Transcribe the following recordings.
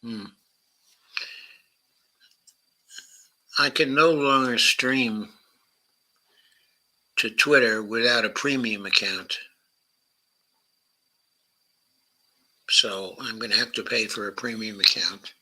I can no longer stream to Twitter without a premium account. So I'm going to have to pay for a premium account.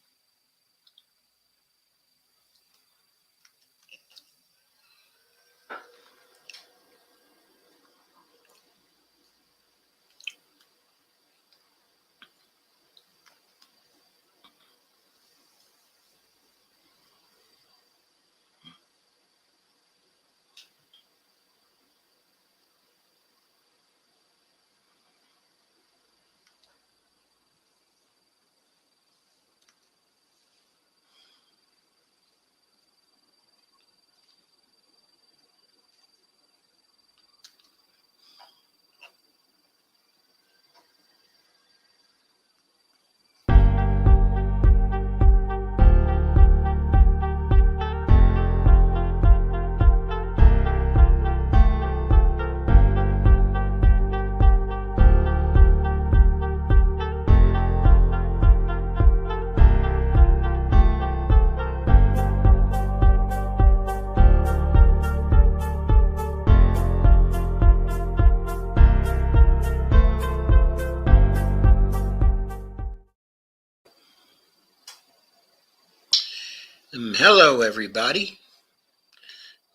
Hello, everybody.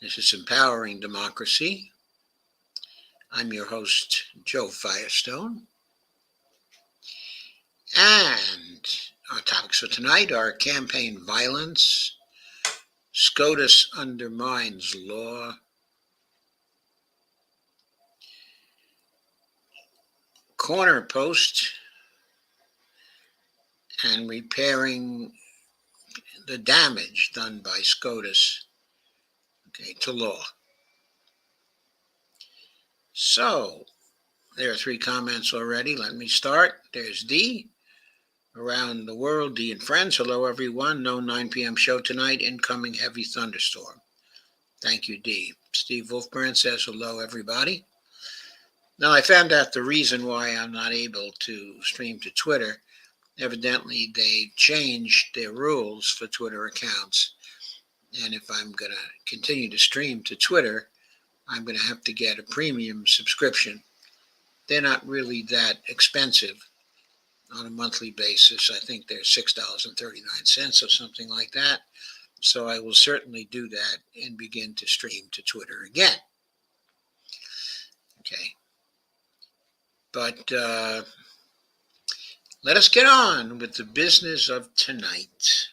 This is Empowering Democracy. I'm your host, Joe Firestone. And our topics for tonight are campaign violence, SCOTUS undermines law, corner post, and repairing the damage done by SCOTUS to law. So, there are 3 comments already. Let me start. There's D. Around the world, D and friends. Hello, everyone. No 9 p.m. show tonight. Incoming heavy thunderstorm. Thank you, D. Steve Wolfbrand says hello, everybody. Now, I found out the reason why I'm not able to stream to Twitter. Evidently, they changed their rules for Twitter accounts. And if I'm going to continue to stream to Twitter, I'm going to have to get a premium subscription. They're not really that expensive on a monthly basis. I think they're $6.39 or something like that. So I will certainly do that and begin to stream to Twitter again. Okay. But let us get on with the business of tonight.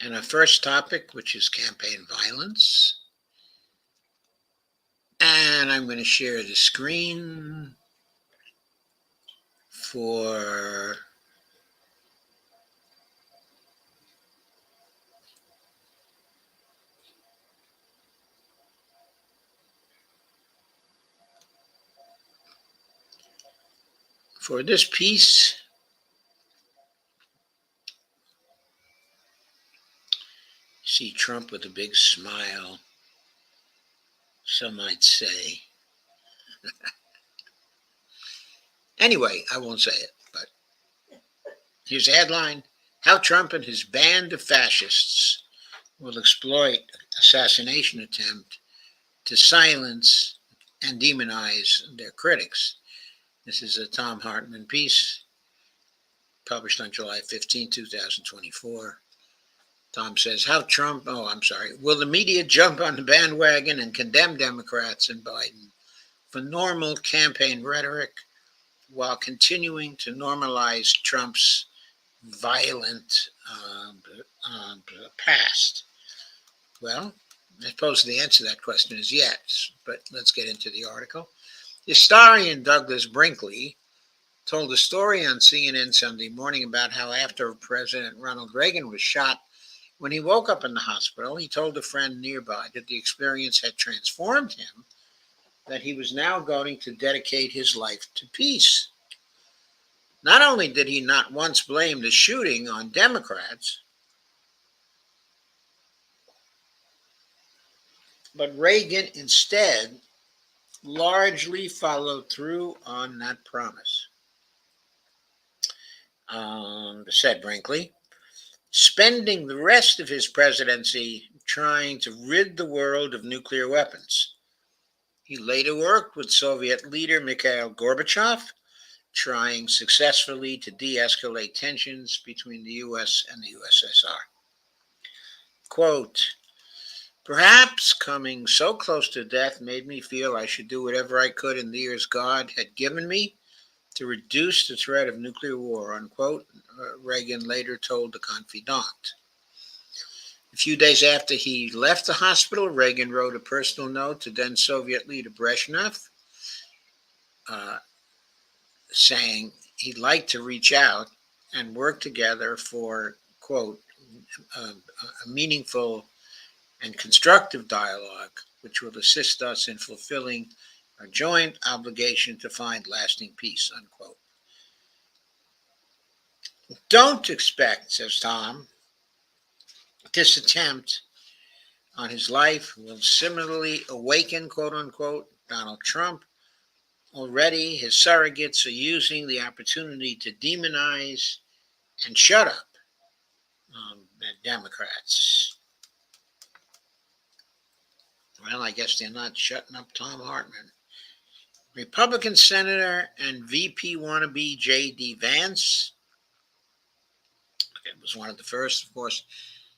And our first topic, which is campaign violence. And I'm going to share the screen for this piece. See Trump with a big smile, some might say. Anyway, I won't say it, but here's a headline: How Trump and his band of fascists will exploit assassination attempt to silence and demonize their critics. This is a Tom Hartman piece published on July 15, 2024. Tom says, will the media jump on the bandwagon and condemn Democrats and Biden for normal campaign rhetoric while continuing to normalize Trump's violent past? Well, I suppose the answer to that question is yes, but let's get into the article. Historian Douglas Brinkley told a story on CNN Sunday morning about how after President Ronald Reagan was shot, when he woke up in the hospital, he told a friend nearby that the experience had transformed him, that he was now going to dedicate his life to peace. Not only did he not once blame the shooting on Democrats, but Reagan instead largely followed through on that promise. said Brinkley, spending the rest of his presidency trying to rid the world of nuclear weapons. He later worked with Soviet leader Mikhail Gorbachev, trying successfully to de-escalate tensions between the U.S. and the USSR. Quote, perhaps coming so close to death made me feel I should do whatever I could in the years God had given me to reduce the threat of nuclear war, unquote, Reagan later told the Confidant. A few days after he left the hospital, Reagan wrote a personal note to then Soviet leader Brezhnev, saying he'd like to reach out and work together for, quote, a meaningful and constructive dialogue, which will assist us in fulfilling our joint obligation to find lasting peace, unquote. Don't expect, says Tom, this attempt on his life will similarly awaken, quote unquote, Donald Trump. Already, his surrogates are using the opportunity to demonize and shut up Democrats. Well, I guess they're not shutting up Tom Hartman. Republican Senator and VP wannabe J.D. Vance. It was one of the first, of course.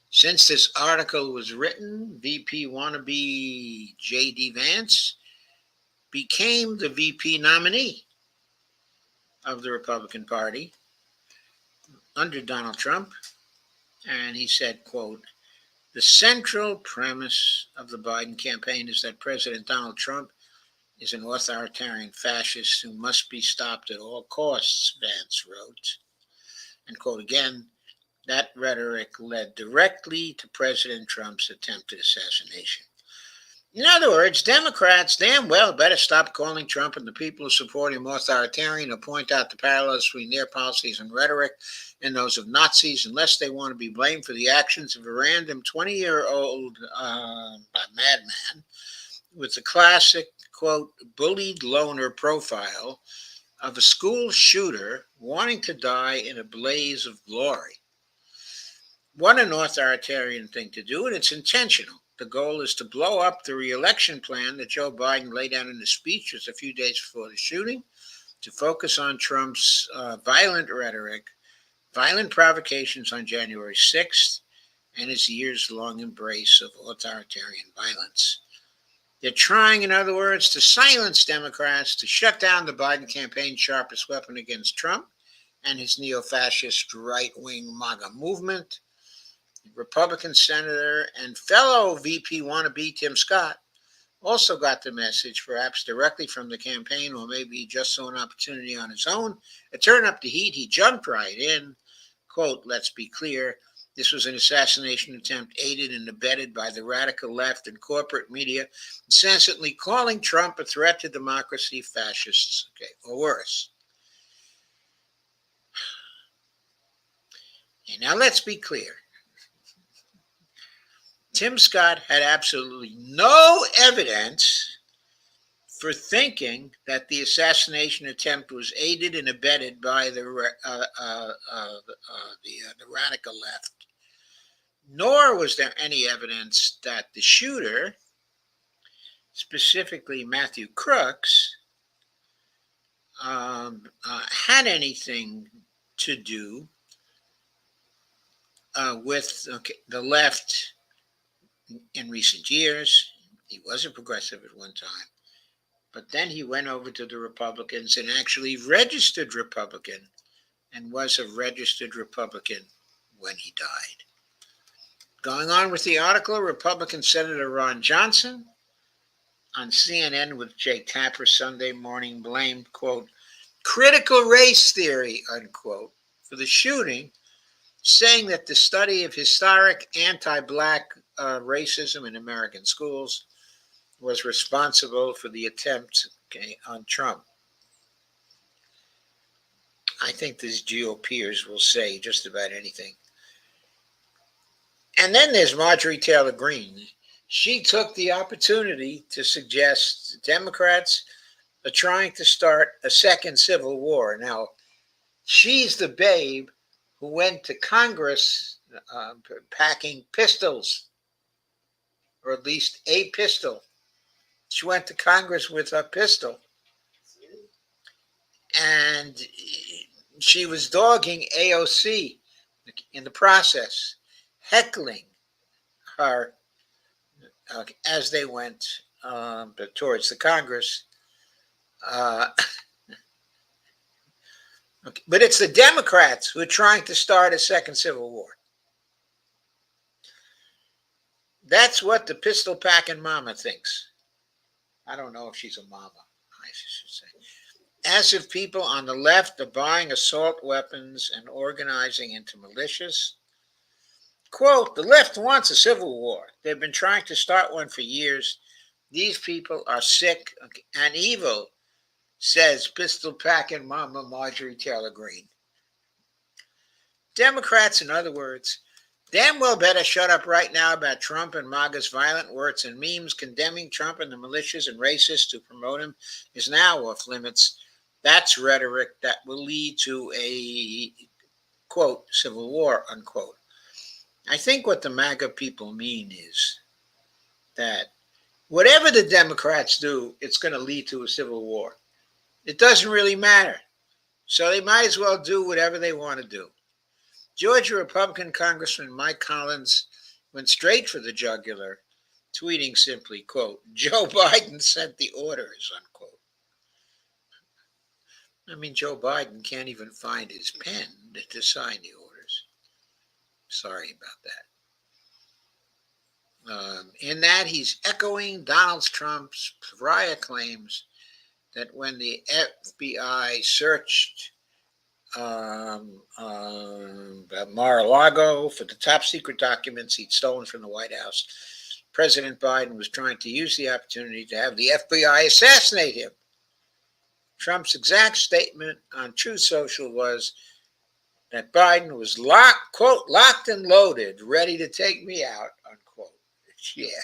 Since this article was written, VP wannabe J.D. Vance became the VP nominee of the Republican Party under Donald Trump. And he said, quote, the central premise of the Biden campaign is that President Donald Trump is an authoritarian fascist who must be stopped at all costs, Vance wrote. And quote again, that rhetoric led directly to President Trump's attempted assassination. In other words, Democrats damn well better stop calling Trump and the people who support him authoritarian or point out the parallels between their policies and rhetoric and those of Nazis, unless they want to be blamed for the actions of a random 20-year-old madman with the classic, quote, bullied loner profile of a school shooter wanting to die in a blaze of glory. What an authoritarian thing to do, and it's intentional. The goal is to blow up the re-election plan that Joe Biden laid out in his speech just a few days before the shooting, to focus on Trump's violent rhetoric, violent provocations on January 6th, and his years-long embrace of authoritarian violence. They're trying, in other words, to silence Democrats, to shut down the Biden campaign's sharpest weapon against Trump and his neo-fascist right-wing MAGA movement. Republican Senator and fellow VP wannabe Tim Scott also got the message, perhaps directly from the campaign, or maybe he just saw an opportunity on his own. To turn up the heat, he jumped right in. Quote, let's be clear, this was an assassination attempt aided and abetted by the radical left and corporate media, incessantly calling Trump a threat to democracy, fascists, or worse. And now let's be clear. Tim Scott had absolutely no evidence for thinking that the assassination attempt was aided and abetted by the radical left, nor was there any evidence that the shooter, specifically Matthew Crooks, had anything to do with the left in recent years. He was a progressive at one time, but then he went over to the Republicans and actually registered Republican and was a registered Republican when he died. Going on with the article, Republican Senator Ron Johnson on CNN with Jay Tapper Sunday morning blamed, quote, critical race theory, unquote, for the shooting, saying that the study of historic anti-black racism in American schools was responsible for the attempt on Trump. I think these GOPers will say just about anything. And then there's Marjorie Taylor Greene. She took the opportunity to suggest Democrats are trying to start a second civil war. Now, She's the babe who went to Congress packing pistols, or at least a pistol. She went to Congress with a pistol, and she was dogging AOC in the process, heckling her as they went towards the Congress. Okay. But it's the Democrats who are trying to start a second civil war. That's what the pistol packing mama thinks. I don't know if she's a mama, I should say. As if people on the left are buying assault weapons and organizing into militias. Quote, the left wants a civil war. They've been trying to start one for years. These people are sick and evil, says pistol packing mama Marjorie Taylor Greene. Democrats, in other words, damn well better shut up right now about Trump and MAGA's violent words and memes condemning Trump and the malicious and racists who promote him is now off limits. That's rhetoric that will lead to a, quote, civil war, unquote. I think what the MAGA people mean is that whatever the Democrats do, it's going to lead to a civil war. It doesn't really matter. So they might as well do whatever they want to do. Georgia Republican Congressman Mike Collins went straight for the jugular, tweeting simply, quote, Joe Biden sent the orders, unquote. I mean, Joe Biden can't even find his pen to sign the orders. Sorry about that. In that, he's echoing Donald Trump's pariah claims that when the FBI searched Mar-a-Lago for the top secret documents he'd stolen from the White House, President Biden was trying to use the opportunity to have the FBI assassinate him. Trump's exact statement on Truth Social was that Biden was locked and loaded, ready to take me out, unquote. Yeah,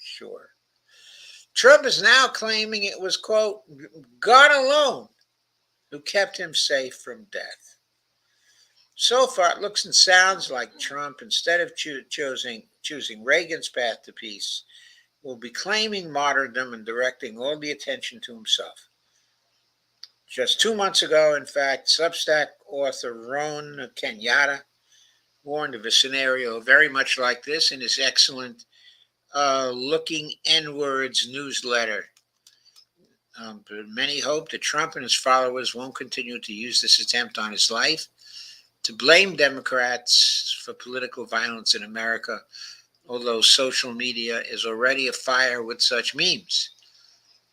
sure. Trump is now claiming it was, quote, God alone who kept him safe from death. So far, it looks and sounds like Trump, instead of choosing Reagan's path to peace, will be claiming martyrdom and directing all the attention to himself. Just 2 months ago, in fact, Substack author Ron Kenyatta warned of a scenario very much like this in his excellent Looking N-Words newsletter. But many hope that Trump and his followers won't continue to use this attempt on his life to blame Democrats for political violence in America, although social media is already afire with such memes.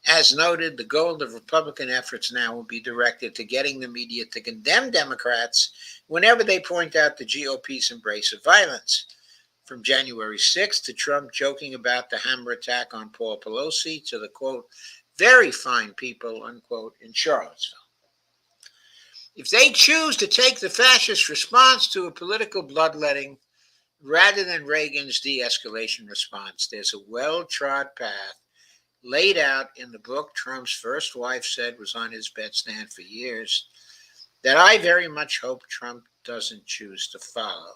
As noted, the goal of Republican efforts now will be directed to getting the media to condemn Democrats whenever they point out the GOP's embrace of violence. From January 6th to Trump joking about the hammer attack on Paul Pelosi to the, quote, very fine people, unquote, in Charlottesville. If they choose to take the fascist response to a political bloodletting rather than Reagan's de-escalation response, there's a well-trod path laid out in the book Trump's first wife said was on his bedstand for years that I very much hope Trump doesn't choose to follow.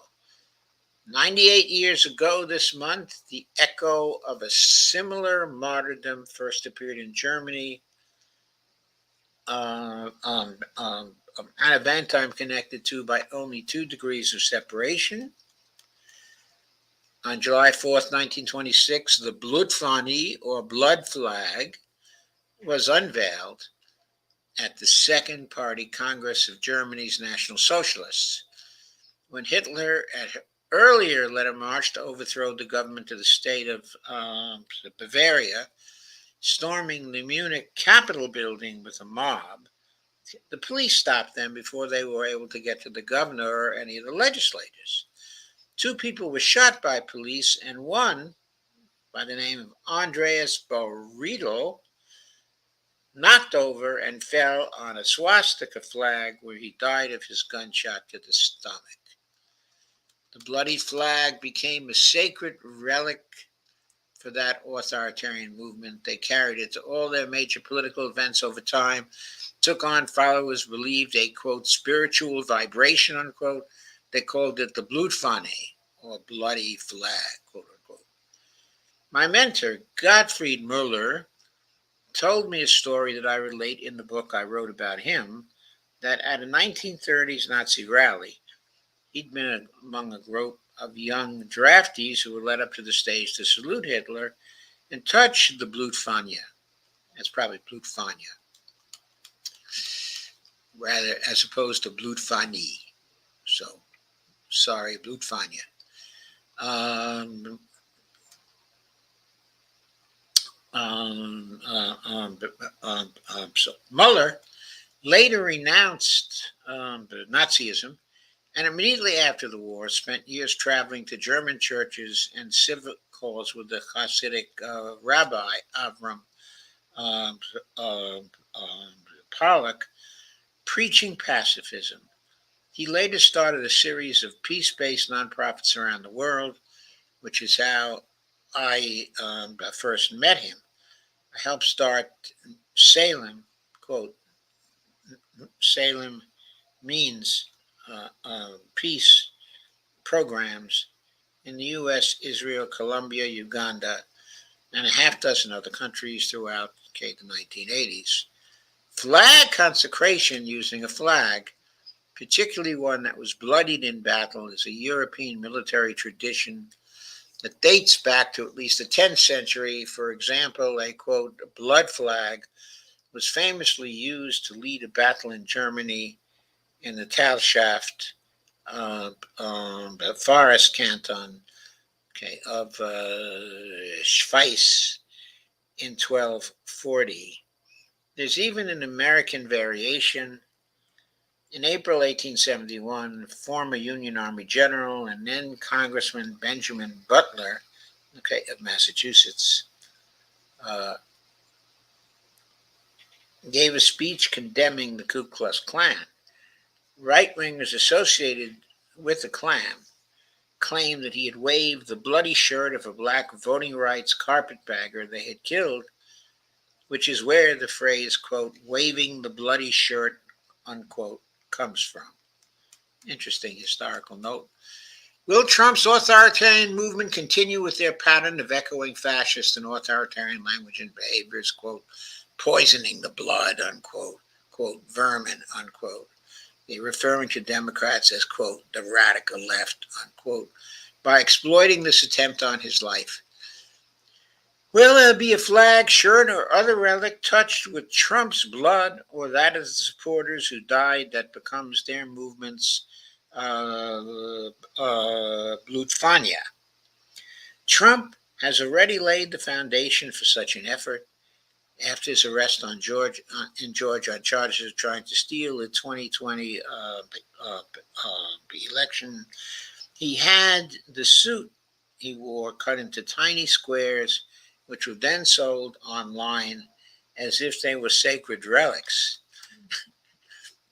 98 years ago this month, the echo of a similar martyrdom first appeared in Germany, an event I'm connected to by only 2 degrees of separation. On July 4th, 1926, the Blutfahne, or blood flag, was unveiled at the Second Party Congress of Germany's National Socialists. When Hitler had earlier led a march to overthrow the government of the state of Bavaria, storming the Munich Capitol building with a mob, the police stopped them before they were able to get to the governor or any of the legislators. 2 people were shot by police, and one, by the name of Andreas Borriedel, knocked over and fell on a swastika flag where he died of his gunshot to the stomach. The bloody flag became a sacred relic for that authoritarian movement. They carried it to all their major political events over time, took on followers, believed a, quote, spiritual vibration, unquote. They called it the Blutfahne, or bloody flag, quote unquote. My mentor, Gottfried Müller, told me a story that I relate in the book I wrote about him, that at a 1930s Nazi rally, he'd been among a group of young draftees who were led up to the stage to salute Hitler and touch the Blutfahne. That's probably Blutfahne, rather, as opposed to Blutfahne. So, sorry, Blutfahne. Um, so Muller later renounced Nazism, and immediately after the war spent years traveling to German churches and civic halls with the Hasidic rabbi Avram um, um, Pollock, preaching pacifism. He later started a series of peace-based nonprofits around the world, which is how I first met him. I helped start Salem, quote, Salem means peace programs in the U.S., Israel, Colombia, Uganda, and a half dozen other countries throughout the 1980s. Flag consecration using a flag, particularly one that was bloodied in battle, is a European military tradition that dates back to at least the 10th century. For example, a, quote, blood flag was famously used to lead a battle in Germany in the Talschaft forest canton, of Schweiz in 1240. There's even an American variation. In April 1871, former Union Army General and then Congressman Benjamin Butler, of Massachusetts, gave a speech condemning the Ku Klux Klan. Right-wingers associated with the Klan claimed that he had waved the bloody shirt of a black voting rights carpetbagger they had killed, which is where the phrase, quote, waving the bloody shirt, unquote, comes from. Interesting historical note. Will Trump's authoritarian movement continue with their pattern of echoing fascist and authoritarian language and behaviors, quote, poisoning the blood, unquote, quote, vermin, unquote? They're referring to Democrats as, quote, the radical left, unquote, by exploiting this attempt on his life. Will there be a flag, shirt, or other relic touched with Trump's blood or that of the supporters who died that becomes their movement's Blutfahne? Trump has already laid the foundation for such an effort. After his arrest in Georgia on charges of trying to steal the 2020 election, he had the suit he wore cut into tiny squares, which were then sold online as if they were sacred relics.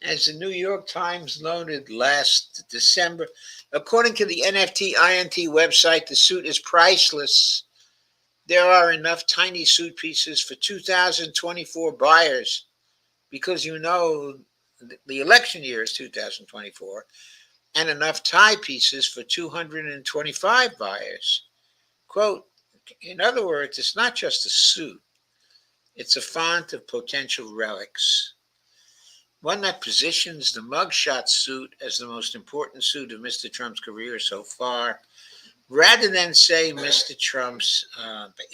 As the New York Times noted last December, according to the NFT INT website, the suit is priceless. There are enough tiny suit pieces for 2024 buyers, because the election year is 2024, and enough tie pieces for 225 buyers. Quote, in other words, it's not just a suit, it's a font of potential relics. One that positions the mugshot suit as the most important suit of Mr. Trump's career so far, rather than say Mr. Trump's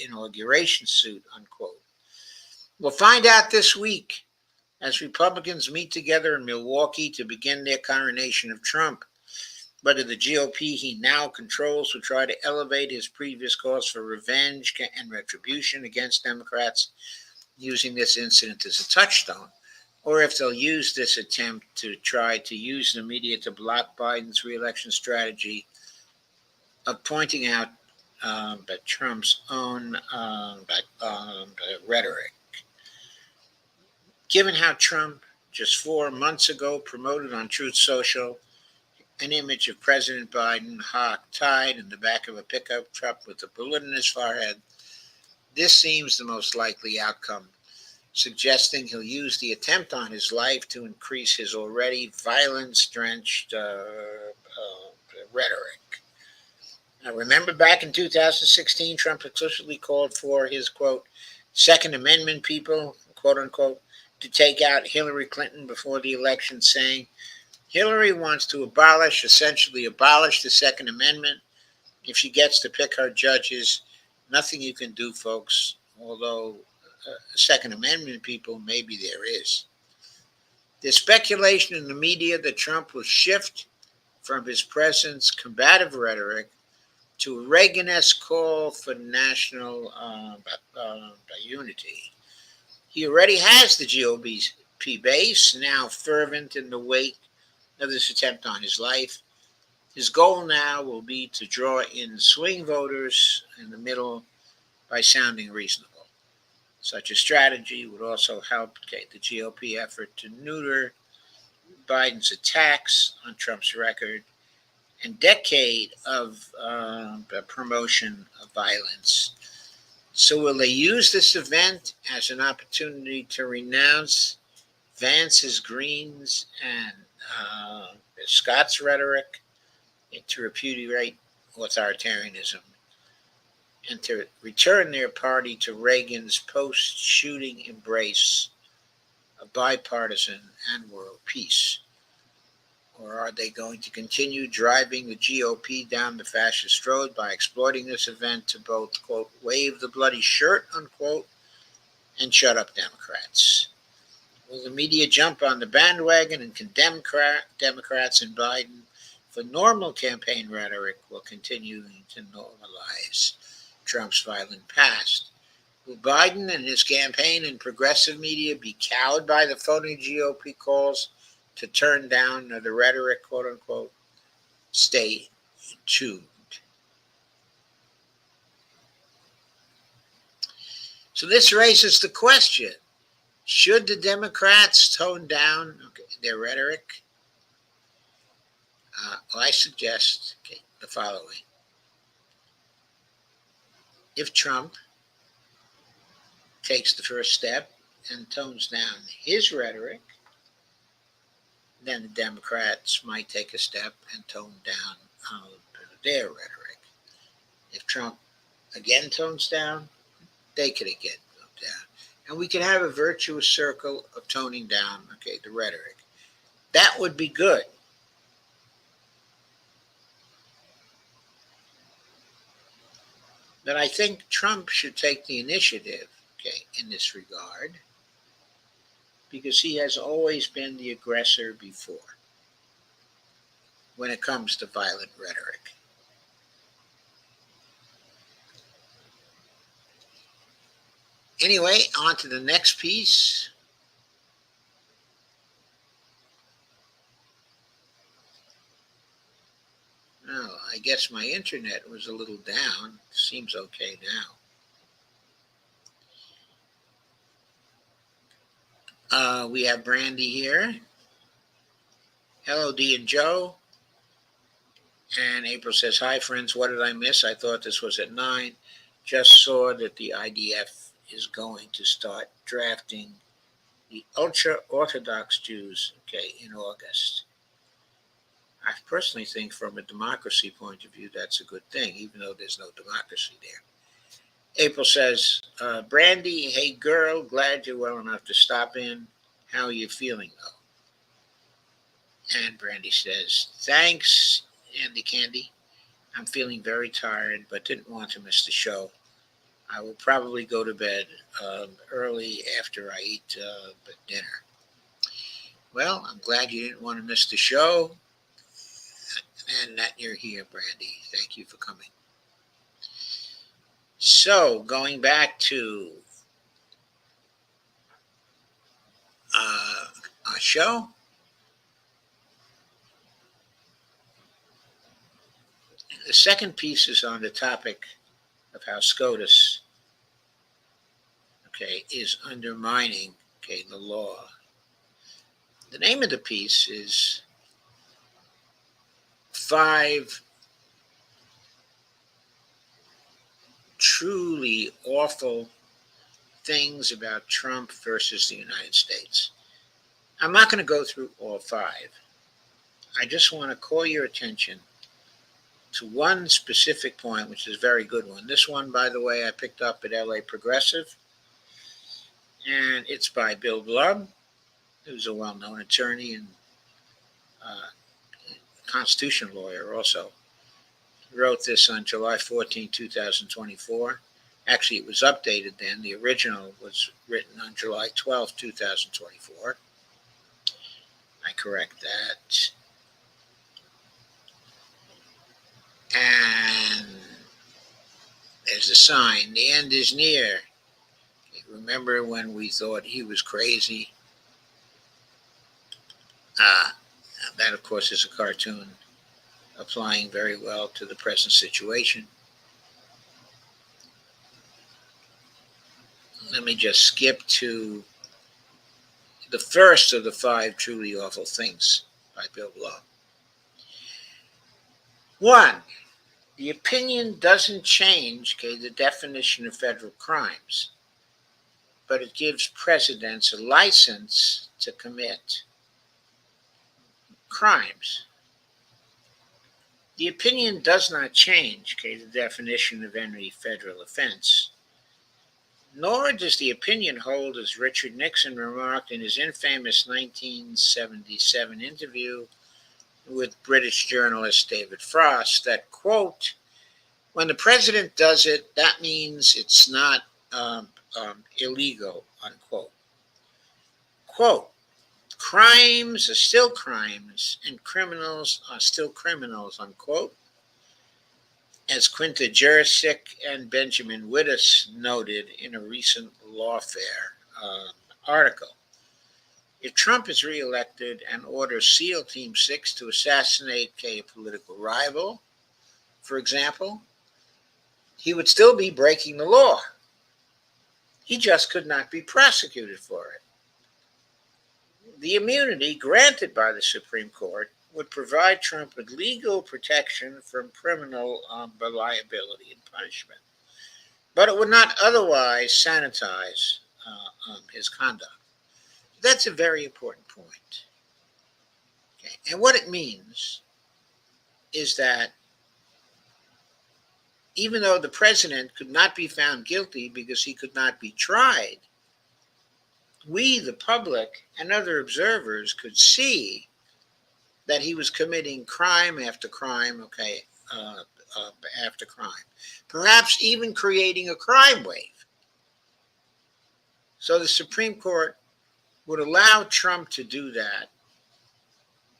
inauguration suit, unquote. We'll find out this week as Republicans meet together in Milwaukee to begin their coronation of Trump, whether the GOP he now controls will try to elevate his previous calls for revenge and retribution against Democrats using this incident as a touchstone, or if they'll use this attempt to try to use the media to block Biden's reelection strategy of pointing out Trump's own rhetoric. Given how Trump just 4 months ago promoted on Truth Social an image of President Biden hog-tied in the back of a pickup truck with a bullet in his forehead. This seems the most likely outcome, suggesting he'll use the attempt on his life to increase his already violence-drenched rhetoric. Now, remember back in 2016, Trump explicitly called for his, quote, Second Amendment people, quote unquote, to take out Hillary Clinton before the election, saying, Hillary wants to essentially abolish the Second Amendment. If she gets to pick her judges, nothing you can do, folks, although Second Amendment people, maybe there is. There's speculation in the media that Trump will shift from his president's combative rhetoric to a Reagan-esque call for national unity. He already has the GOP base, now fervent in the wake of this attempt on his life. His goal now will be to draw in swing voters in the middle by sounding reasonable. Such a strategy would also help the GOP effort to neuter Biden's attacks on Trump's record and decade of promotion of violence. So will they use this event as an opportunity to renounce Vance's Greens and Scott's rhetoric, and to repudiate authoritarianism, and to return their party to Reagan's post-shooting embrace of bipartisan and world peace? Or are they going to continue driving the GOP down the fascist road by exploiting this event to both, quote, wave the bloody shirt, unquote, and shut up Democrats? Will the media jump on the bandwagon and condemn Democrats and Biden for normal campaign rhetoric while continuing to normalize Trump's violent past? Will Biden and his campaign and progressive media be cowed by the phony GOP calls to turn down the rhetoric, quote unquote? Stay tuned. So this raises the question, should the Democrats tone down their rhetoric? I suggest the following. If Trump takes the first step and tones down his rhetoric, then the Democrats might take a step and tone down their rhetoric. If Trump again tones down, they could again tone down. And we could have a virtuous circle of toning down, the rhetoric. That would be good. But I think Trump should take the initiative, in this regard, because he has always been the aggressor before when it comes to violent rhetoric. Anyway, on to the next piece. Oh, I guess my internet was a little down. Seems okay now. We have Brandy here. Hello, Dee and Joe. And April says, hi, friends. What did I miss? I thought this was at 9. Just saw that the IDF is going to start drafting the ultra-Orthodox Jews, in August. I personally think from a democracy point of view, that's a good thing, even though there's no democracy there. April says, Brandy, hey girl, glad you're well enough to stop in. How are you feeling though? And Brandy says, thanks, Andy Candy. I'm feeling very tired, but didn't want to miss the show. I will probably go to bed early after I eat dinner. Well, I'm glad you didn't want to miss the show and that you're here, Brandy. Thank you for coming. So, going back to our show, the second piece is on the topic of how SCOTUS, is undermining, the law. The name of the piece is 5 truly awful things about Trump versus the United States. I'm not going to go through all 5. I just want to call your attention to one specific point, which is a very good one. This one, by the way, I picked up at LA Progressive, and it's by Bill Blub, who's a well-known attorney and constitution lawyer also. He wrote this on July 14, 2024. Actually, it was updated then. The original was written on July 12, 2024. I correct that. And there's a sign. The end is near. Remember when we thought he was crazy? That, of course, is a cartoon applying very well to the present situation. Let me just skip to the first of the 5 truly awful things by Bill Blow. 1. The opinion doesn't change the definition of federal crimes, but it gives presidents a license to commit crimes. The opinion does not change the definition of any federal offense, nor does the opinion hold, as Richard Nixon remarked in his infamous 1977 interview with British journalist David Frost, that, quote, when the president does it, that means it's not illegal, unquote. Quote, crimes are still crimes and criminals are still criminals, unquote, as Quinta Jurisic and Benjamin Wittes noted in a recent Lawfare article. If Trump is reelected and orders SEAL Team 6 to assassinate a political rival, for example, he would still be breaking the law. He just could not be prosecuted for it. The immunity granted by the Supreme Court would provide Trump with legal protection from criminal liability and punishment, but it would not otherwise sanitize his conduct. That's a very important point. Okay. And what it means is that even though the president could not be found guilty because he could not be tried, we, the public, and other observers could see that he was committing crime after crime, after crime, perhaps even creating a crime wave. So the Supreme Court would allow Trump to do that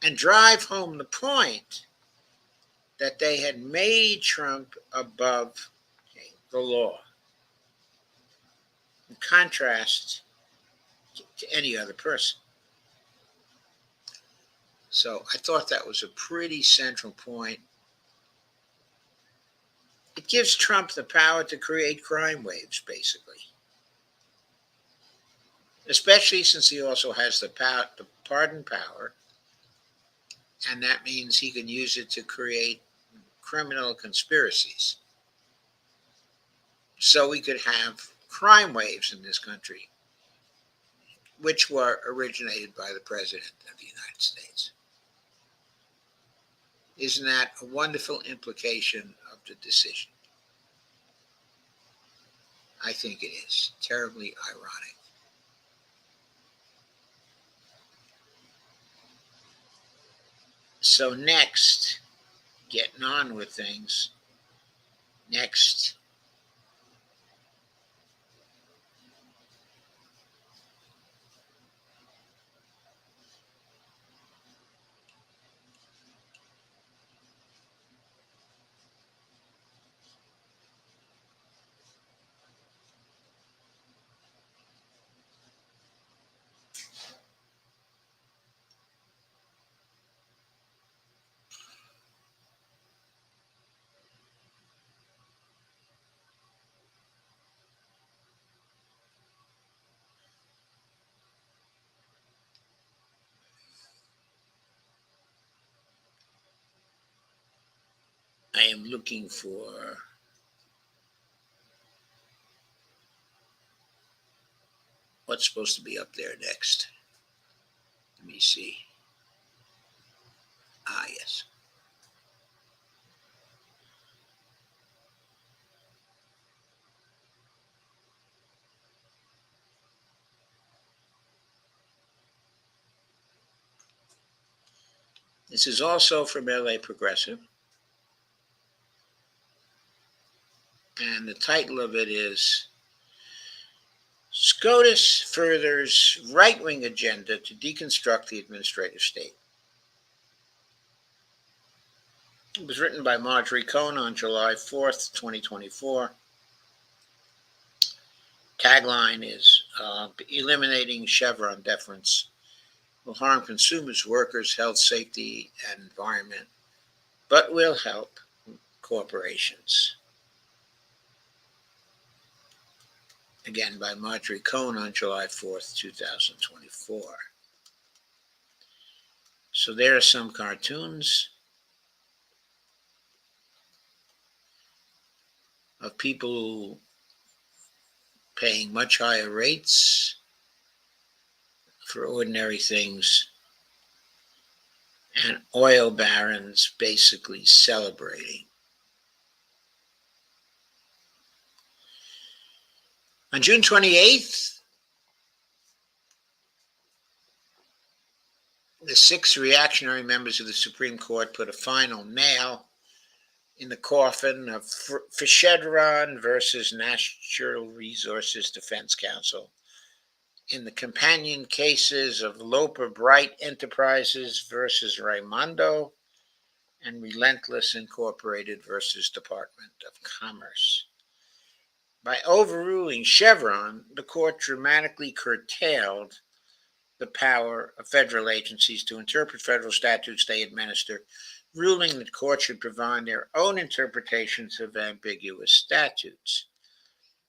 and drive home the point that they had made Trump above the law, in contrast to any other person. So I thought that was a pretty central point. It gives Trump the power to create crime waves, basically, especially since he also has the pardon power, and that means he can use it to create criminal conspiracies. So we could have crime waves in this country, which were originated by the President of the United States. Isn't that a wonderful implication of the decision? I think it is. Terribly ironic. So next, getting on with things, next, I am looking for what's supposed to be up there next. Let me see. Yes. This is also from LA Progressive. And the title of it is SCOTUS Furthers Right-Wing Agenda to Deconstruct the Administrative State. It was written by Marjorie Cohn on July 4th, 2024. Tagline is eliminating Chevron deference will harm consumers, workers, health, safety, and environment, but will help corporations. Again, by Marjorie Cohn on July 4th, 2024. So there are some cartoons of people paying much higher rates for ordinary things, and oil barons basically celebrating. On June 28th, the 6 reactionary members of the Supreme Court put a final nail in the coffin of Chevron versus Natural Resources Defense Council in the companion cases of Loper Bright Enterprises versus Raimondo and Relentless Incorporated versus Department of Commerce. By overruling Chevron, the court dramatically curtailed the power of federal agencies to interpret federal statutes they administer, ruling that courts should provide their own interpretations of ambiguous statutes.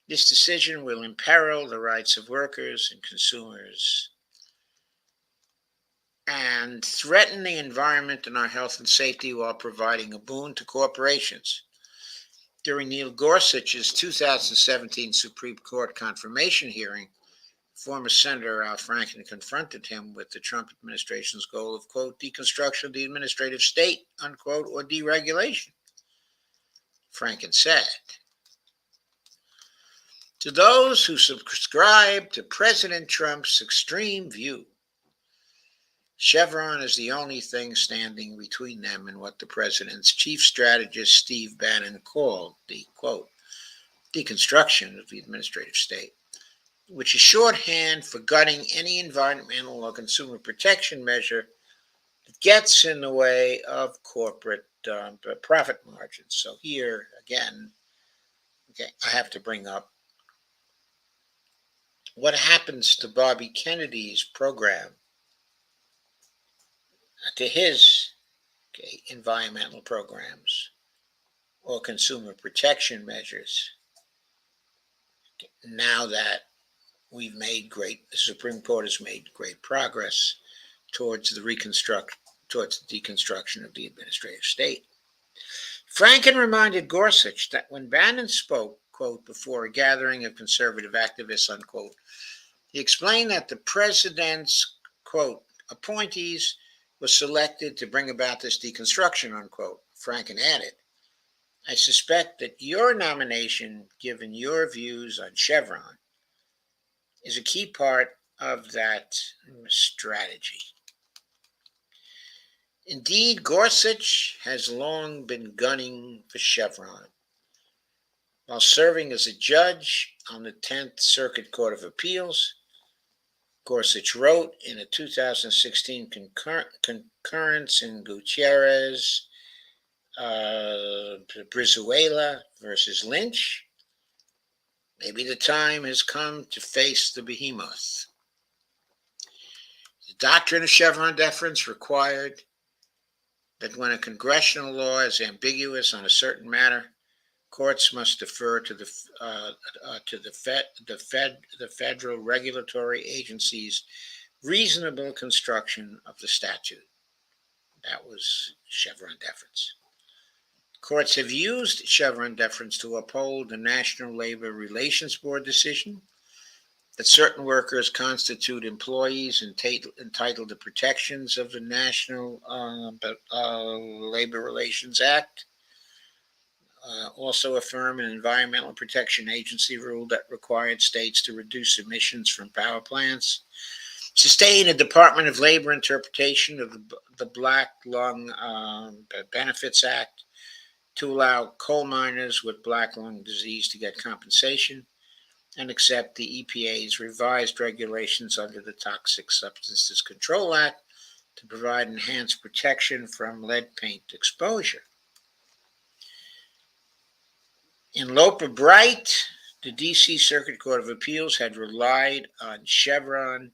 This decision will imperil the rights of workers and consumers and threaten the environment and our health and safety while providing a boon to corporations. During Neil Gorsuch's 2017 Supreme Court confirmation hearing, former Senator Al Franken confronted him with the Trump administration's goal of, quote, deconstruction of the administrative state, unquote, or deregulation. Franken said, to those who subscribe to President Trump's extreme view, Chevron is the only thing standing between them and what the president's chief strategist, Steve Bannon, called the, quote, deconstruction of the administrative state, which is shorthand for gutting any environmental or consumer protection measure that gets in the way of corporate profit margins. So here, again, I have to bring up what happens to Bobby Kennedy's program, to his environmental programs or consumer protection measures, now that the Supreme Court has made great progress towards the deconstruction of the administrative state. Franken reminded Gorsuch that when Bannon spoke, quote, before a gathering of conservative activists, unquote, he explained that the president's, quote, appointees were selected to bring about this deconstruction, unquote. Franken added, I suspect that your nomination, given your views on Chevron, is a key part of that strategy. Indeed, Gorsuch has long been gunning for Chevron. While serving as a judge on the 10th Circuit Court of Appeals, Gorsuch wrote in a 2016 concurrence in Gutierrez, Brizuela versus Lynch, maybe the time has come to face the behemoth. The doctrine of Chevron deference required that when a congressional law is ambiguous on a certain matter, courts must defer to the federal regulatory agency's reasonable construction of the statute. That was Chevron deference. Courts have used Chevron deference to uphold the National Labor Relations Board decision that certain workers constitute employees entitled to protections of the National Labor Relations Act. Also affirm an Environmental Protection Agency rule that required states to reduce emissions from power plants. Sustain a Department of Labor interpretation of the Black Lung Benefits Act to allow coal miners with black lung disease to get compensation, and accept the EPA's revised regulations under the Toxic Substances Control Act to provide enhanced protection from lead paint exposure. In Loper Bright, the D.C. Circuit Court of Appeals had relied on Chevron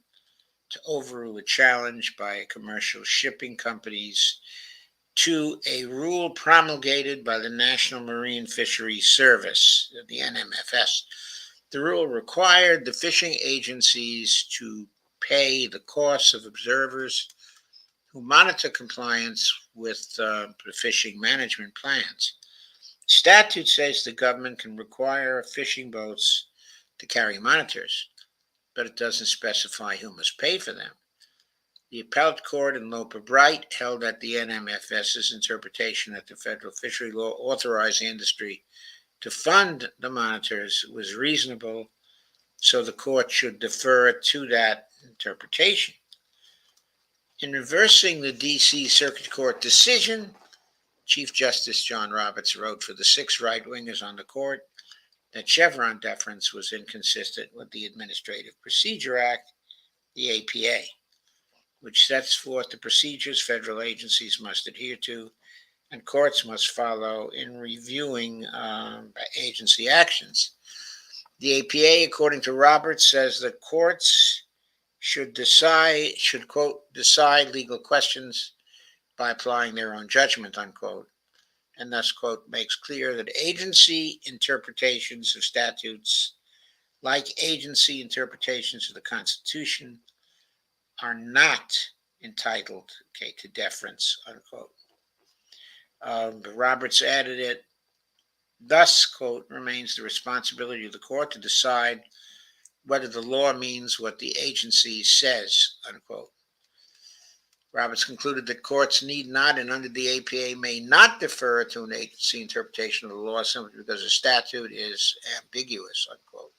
to overrule a challenge by commercial shipping companies to a rule promulgated by the National Marine Fisheries Service, the NMFS. The rule required the fishing agencies to pay the costs of observers who monitor compliance with the fishing management plans. Statute says the government can require fishing boats to carry monitors, but it doesn't specify who must pay for them. The appellate court in Loper Bright held that the NMFS's interpretation that the federal fishery law authorized the industry to fund the monitors was reasonable, so the court should defer to that interpretation. In reversing the D.C. Circuit Court decision, Chief Justice John Roberts wrote for the 6 right-wingers on the court that Chevron deference was inconsistent with the Administrative Procedure Act, the APA, which sets forth the procedures federal agencies must adhere to and courts must follow in reviewing agency actions. The APA, according to Roberts, says that courts should quote, decide legal questions by applying their own judgment, unquote, and thus, quote, makes clear that agency interpretations of statutes, like agency interpretations of the Constitution, are not entitled, to deference, unquote. But Roberts added it, thus, quote, remains the responsibility of the court to decide whether the law means what the agency says, unquote. Roberts concluded that courts need not, and under the APA may not defer to an agency interpretation of the law simply because a statute is ambiguous, unquote.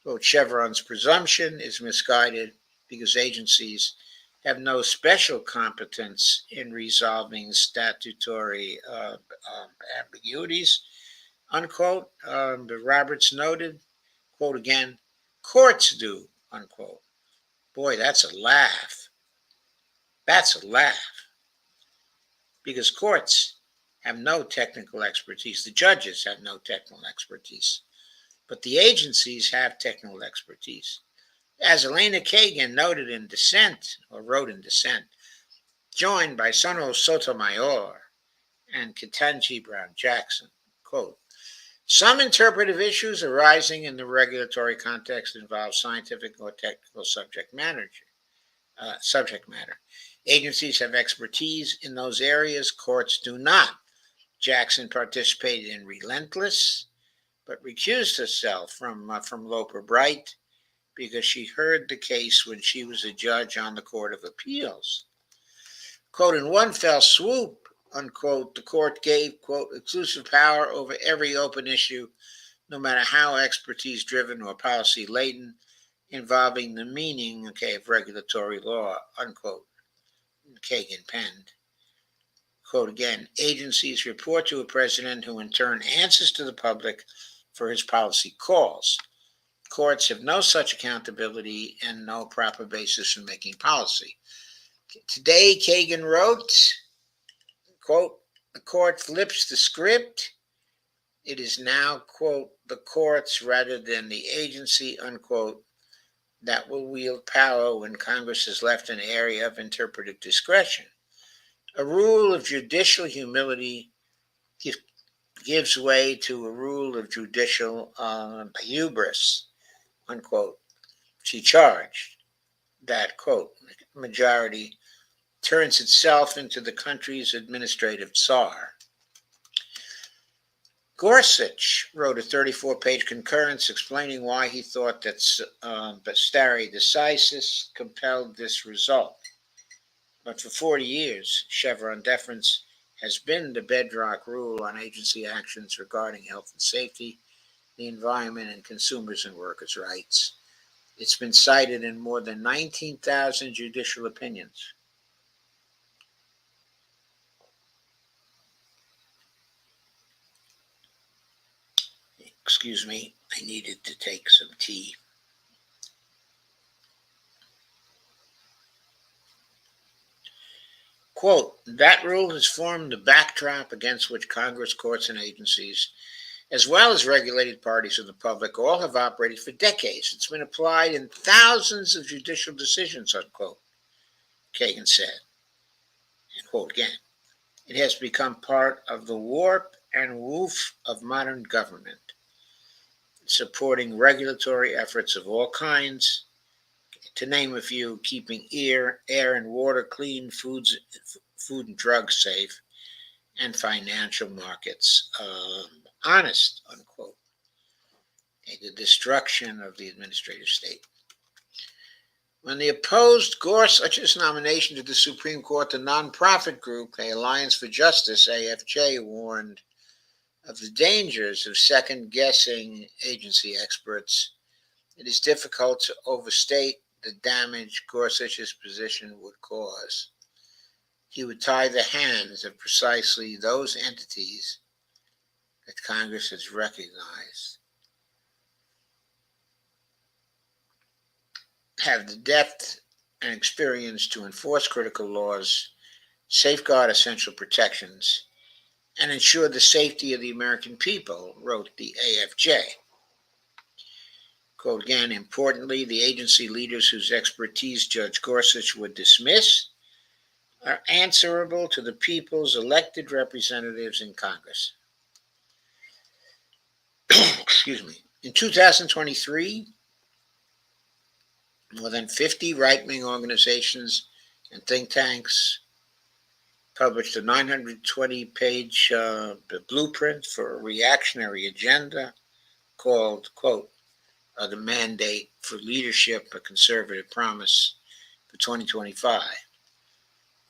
Quote, Chevron's presumption is misguided because agencies have no special competence in resolving statutory ambiguities, unquote. But Roberts noted, quote again, courts do, unquote. Boy, that's a laugh. That's a laugh. Because courts have no technical expertise. The judges have no technical expertise. But the agencies have technical expertise. As Elena Kagan noted in dissent, or wrote in dissent, joined by Sono Sotomayor and Ketanji Brown Jackson, quote, some interpretive issues arising in the regulatory context involve scientific or technical subject matter. Agencies have expertise in those areas, courts do not. Jackson participated in Relentless, but recused herself from Loper Bright because she heard the case when she was a judge on the Court of Appeals. Quote, in one fell swoop, unquote, the court gave, quote, exclusive power over every open issue, no matter how expertise-driven or policy-laden, involving the meaning, of regulatory law, unquote. Kagan penned. Quote again, agencies report to a president who in turn answers to the public for his policy calls. Courts have no such accountability and no proper basis for making policy. Today, Kagan wrote, quote, the court flips the script. It is now, quote, the courts rather than the agency, unquote, that will wield power when Congress is left an area of interpretive discretion. A rule of judicial humility gives way to a rule of judicial hubris, unquote. She charged that, quote, majority turns itself into the country's administrative czar. Gorsuch wrote a 34-page concurrence explaining why he thought that stare decisis compelled this result. But for 40 years, Chevron deference has been the bedrock rule on agency actions regarding health and safety, the environment, and consumers' and workers' rights. It's been cited in more than 19,000 judicial opinions. Excuse me, I needed to take some tea. Quote, that rule has formed the backdrop against which Congress, courts, and agencies, as well as regulated parties and the public, all have operated for decades. It's been applied in thousands of judicial decisions, unquote, Kagan said. And quote again, it has become part of the warp and woof of modern government, supporting regulatory efforts of all kinds, to name a few, keeping air and water clean, food and drugs safe, and financial markets honest, unquote. The destruction of the administrative state. When they opposed Gorsuch's nomination to the Supreme Court, the nonprofit group, the Alliance for Justice, AFJ, warned of the dangers of second-guessing agency experts. It is difficult to overstate the damage Gorsuch's position would cause. He would tie the hands of precisely those entities that Congress has recognized have the depth and experience to enforce critical laws, safeguard essential protections, and ensure the safety of the American people, wrote the AFJ. Quote again, importantly, the agency leaders whose expertise Judge Gorsuch would dismiss are answerable to the people's elected representatives in Congress. Excuse me. In 2023, more than 50 right-wing organizations and think tanks published a 920-page blueprint for a reactionary agenda called, quote, the Mandate for Leadership, a Conservative Promise for 2025.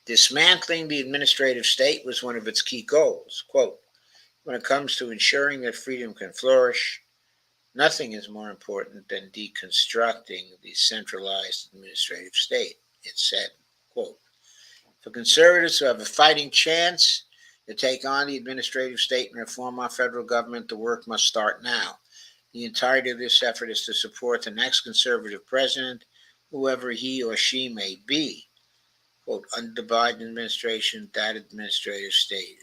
Dismantling the administrative state was one of its key goals. Quote, when it comes to ensuring that freedom can flourish, nothing is more important than deconstructing the centralized administrative state, it said. Quote, for conservatives who have a fighting chance to take on the administrative state and reform our federal government, the work must start now. The entirety of this effort is to support the next conservative president, whoever he or she may be. Quote, under the Biden administration, that administrative state.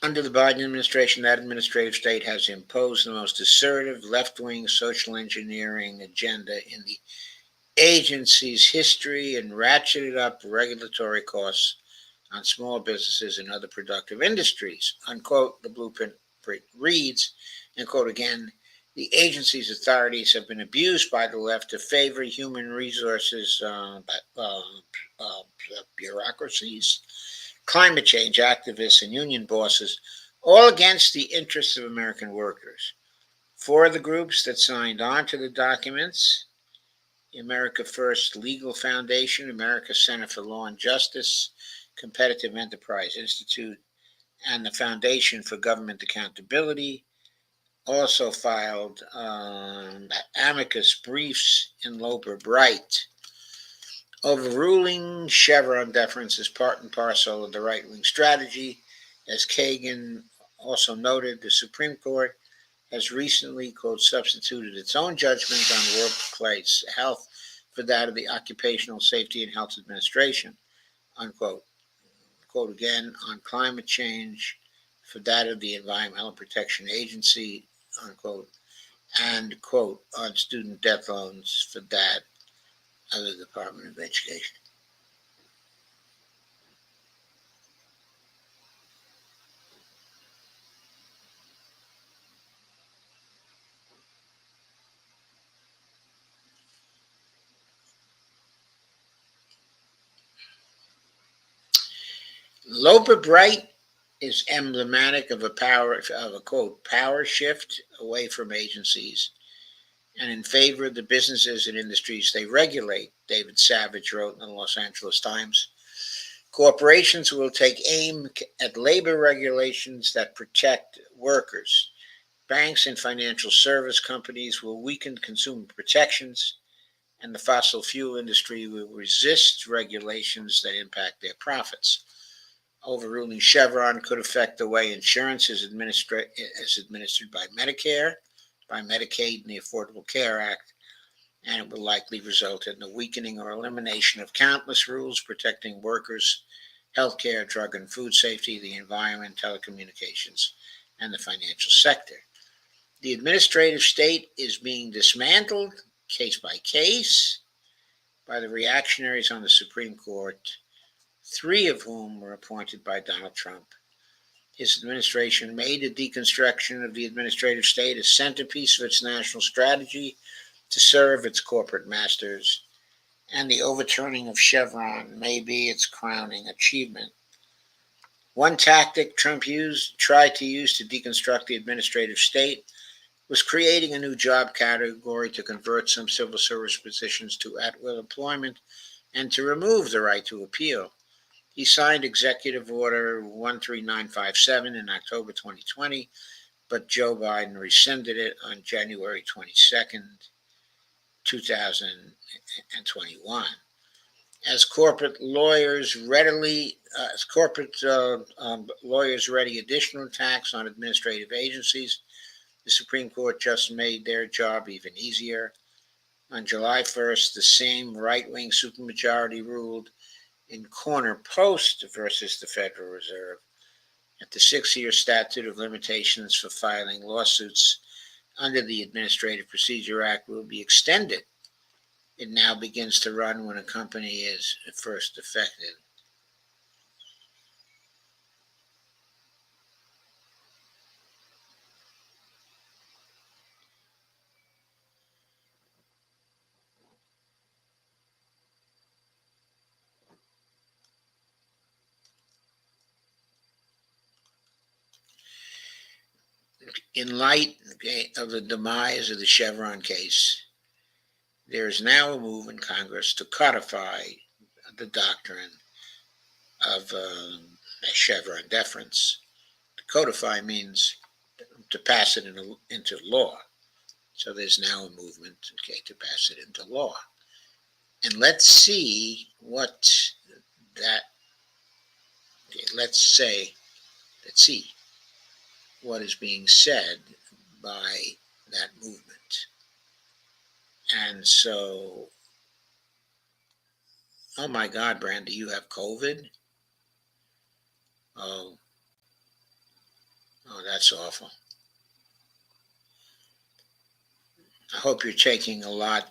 Under the Biden administration, that administrative state has imposed the most assertive left-wing social engineering agenda in the agency's history and ratcheted up regulatory costs on small businesses and other productive industries, unquote, the blueprint reads, and quote again, the agency's authorities have been abused by the left to favor human resources bureaucracies, climate change activists, and union bosses, all against the interests of American workers. Four of the groups that signed on to the documents, the America First Legal Foundation, America Center for Law and Justice, Competitive Enterprise Institute, and the Foundation for Government Accountability, also filed amicus briefs in Loper Bright. Overruling Chevron deference is part and parcel of the right-wing strategy. As Kagan also noted, the Supreme Court has recently, quote, substituted its own judgment on workplace health for that of the Occupational Safety and Health Administration, unquote. Quote again, on climate change for that of the Environmental Protection Agency, unquote, and, quote, on student debt loans for that of the Department of Education. Loper Bright is emblematic of a quote power shift away from agencies and in favor of the businesses and industries they regulate, David Savage wrote in the Los Angeles Times. Corporations will take aim at labor regulations that protect workers. Banks and financial service companies will weaken consumer protections, and the fossil fuel industry will resist regulations that impact their profits. Overruling Chevron could affect the way insurance is administered by Medicare, by Medicaid, and the Affordable Care Act, and it will likely result in the weakening or elimination of countless rules protecting workers, healthcare, drug and food safety, the environment, telecommunications, and the financial sector. The administrative state is being dismantled case by case by the reactionaries on the Supreme Court, three of whom were appointed by Donald Trump. His administration made the deconstruction of the administrative state a centerpiece of its national strategy to serve its corporate masters, and the overturning of Chevron may be its crowning achievement. One tactic Trump tried to use to deconstruct the administrative state was creating a new job category to convert some civil service positions to at-will employment and to remove the right to appeal. He signed Executive Order 13957 in October 2020, but Joe Biden rescinded it on January 22nd, 2021. As corporate lawyers ready additional attacks on administrative agencies, the Supreme Court just made their job even easier. On July 1st, the same right-wing supermajority ruled in Corner Post versus the Federal Reserve that the 6-year statute of limitations for filing lawsuits under the Administrative Procedure Act will be extended. It now begins to run when a company is first affected. In light of the demise of the Chevron case, there is now a move in Congress to codify the doctrine of Chevron deference. To codify means to pass it into law. So there's now a movement, to pass it into law. And let's see what that, let's see what is being said by that movement. And so, oh my God, Brandy, you have COVID? Oh, that's awful. I hope you're taking a lot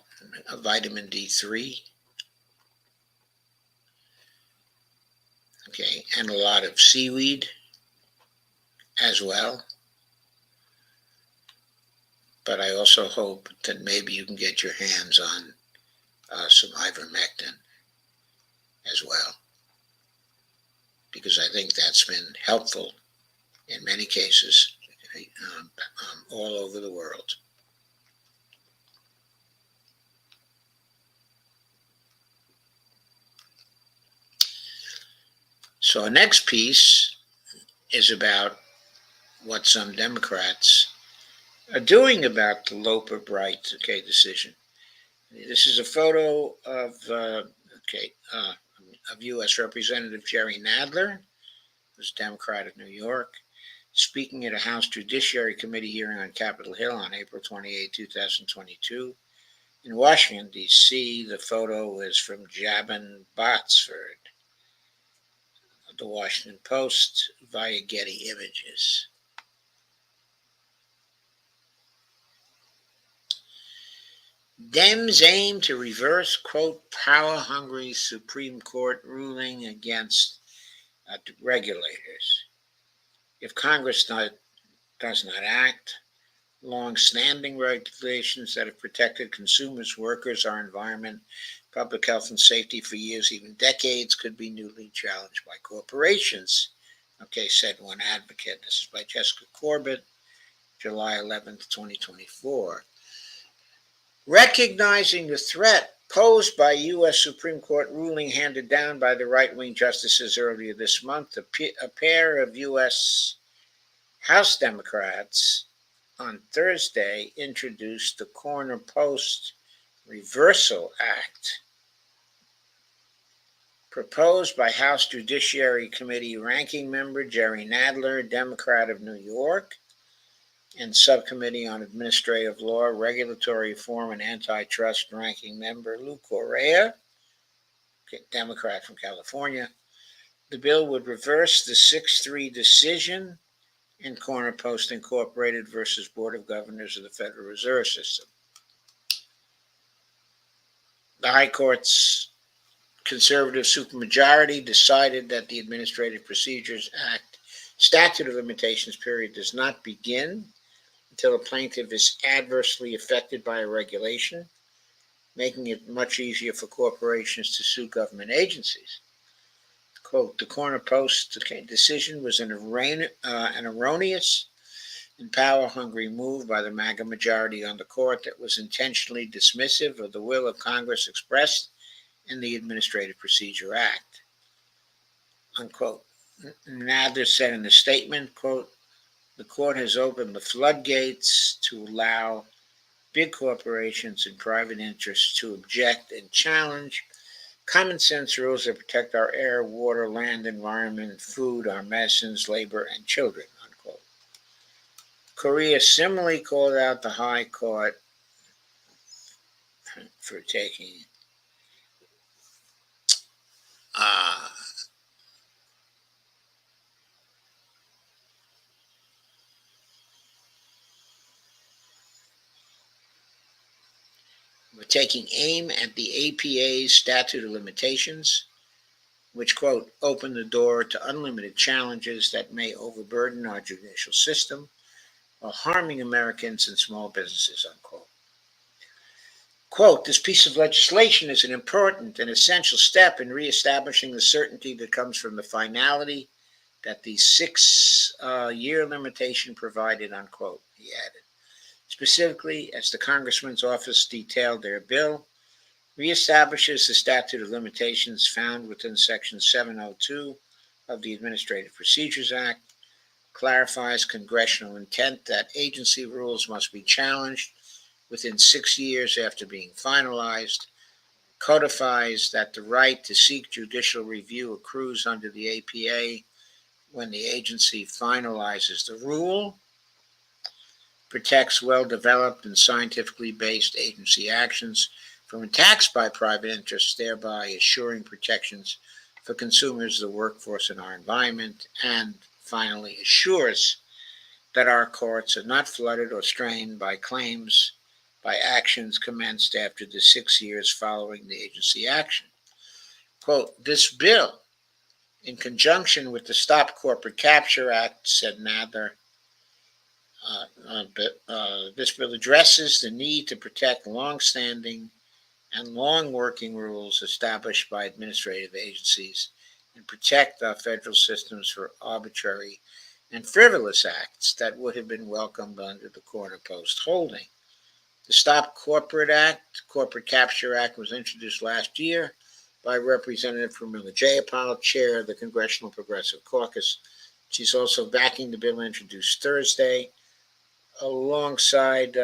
of vitamin D3. Okay, and a lot of seaweed as well. But I also hope that maybe you can get your hands on some ivermectin as well, because I think that's been helpful in many cases all over the world. So our next piece is about what some Democrats are doing about the Loper Bright decision. This is a photo of U.S. Representative Jerry Nadler, who's a Democrat of New York, speaking at a House Judiciary Committee hearing on Capitol Hill on April 28, 2022. In Washington, D.C., the photo is from Jabin Botsford, the Washington Post, via Getty Images. Dems aim to reverse, quote, power-hungry Supreme Court ruling against regulators. If Congress does not act, long-standing regulations that have protected consumers, workers, our environment, public health and safety for years, even decades, could be newly challenged by corporations. Okay, said one advocate. This is by Jessica Corbett, July 11th, 2024. Recognizing the threat posed by U.S. Supreme Court ruling handed down by the right-wing justices earlier this month, a pair of U.S. House Democrats on Thursday introduced the Corner Post Reversal Act, proposed by House Judiciary Committee Ranking Member Jerry Nadler, Democrat of New York, and Subcommittee on Administrative Law, Regulatory Reform, and Antitrust Ranking Member Lou Correa, Democrat from California. The bill would reverse the 6-3 decision in Corner Post Incorporated versus Board of Governors of the Federal Reserve System. The High Court's conservative supermajority decided that the Administrative Procedures Act statute of limitations period does not begin until a plaintiff is adversely affected by a regulation, making it much easier for corporations to sue government agencies. Quote, the Corner Post decision was an erroneous and power-hungry move by the MAGA majority on the court that was intentionally dismissive of the will of Congress expressed in the Administrative Procedure Act. Unquote. Nadler said in the statement, quote, the court has opened the floodgates to allow big corporations and private interests to object and challenge common sense rules that protect our air, water, land, environment, food, our medicines, labor, and children, unquote. Correa similarly called out the High Court for taking aim at the APA's statute of limitations, which, quote, open the door to unlimited challenges that may overburden our judicial system while harming Americans and small businesses, unquote. Quote, this piece of legislation is an important and essential step in reestablishing the certainty that comes from the finality that the 6-year limitation provided, unquote, he added. Specifically, as the Congressman's office detailed, their bill reestablishes the statute of limitations found within Section 702 of the Administrative Procedures Act, clarifies congressional intent that agency rules must be challenged within 6 years after being finalized, codifies that the right to seek judicial review accrues under the APA when the agency finalizes the rule, protects well-developed and scientifically based agency actions from attacks by private interests, thereby assuring protections for consumers, the workforce, and our environment, and finally assures that our courts are not flooded or strained by claims by actions commenced after the 6 years following the agency action. Quote, this bill, in conjunction with the Stop Corporate Capture Act, said Nadler, this bill addresses the need to protect long-standing and long-working rules established by administrative agencies and protect our federal systems for arbitrary and frivolous acts that would have been welcomed under the Corner Post holding. The Stop Corporate Capture Act was introduced last year by Representative Pramila Jayapal, chair of the Congressional Progressive Caucus. She's also backing the bill introduced Thursday, alongside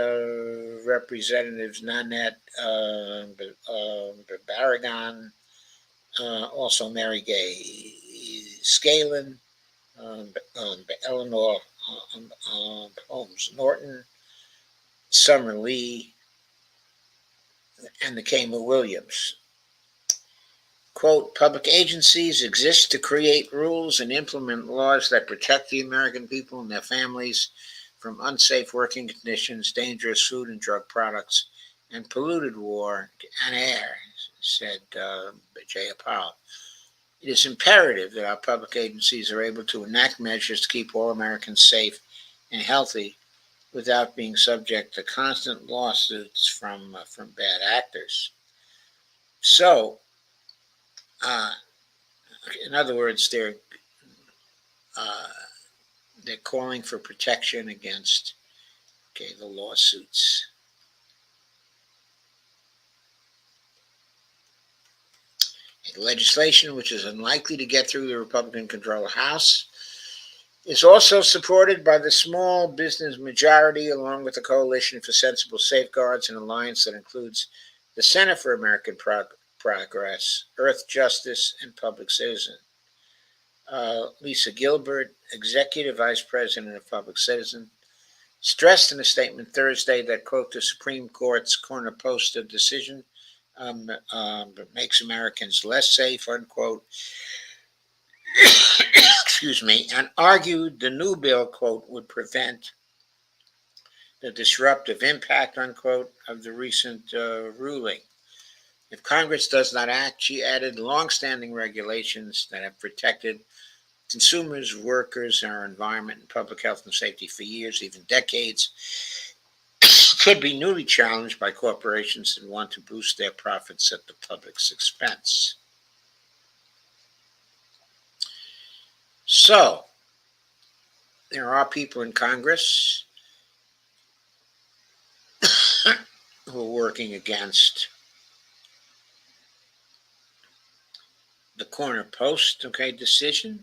Representatives Nanette Barragan, also Mary Gay Scanlon, Eleanor Holmes Norton, Summer Lee, and Nakema Williams. Quote, public agencies exist to create rules and implement laws that protect the American people and their families from unsafe working conditions, dangerous food and drug products, and polluted water and air, said Jayapal. It is imperative that our public agencies are able to enact measures to keep all Americans safe and healthy without being subject to constant lawsuits from bad actors. So, uh, in other words, uh, they're calling for protection against the lawsuits. Legislation, which is unlikely to get through the Republican-controlled House, is also supported by the small business majority, along with the Coalition for Sensible Safeguards, an alliance that includes the Center for American Progress, Earth Justice, and Public Citizen. Lisa Gilbert, Executive Vice President of Public Citizen, stressed in a statement Thursday that, quote, the Supreme Court's corner-post decision makes Americans less safe, unquote, excuse me, and argued the new bill, quote, would prevent the disruptive impact, unquote, of the recent ruling. If Congress does not act, she added, longstanding regulations that have protected consumers, workers, our environment, and public health and safety for years, even decades, could be newly challenged by corporations that want to boost their profits at the public's expense. So, there are people in Congress who are working against the corner post, decision,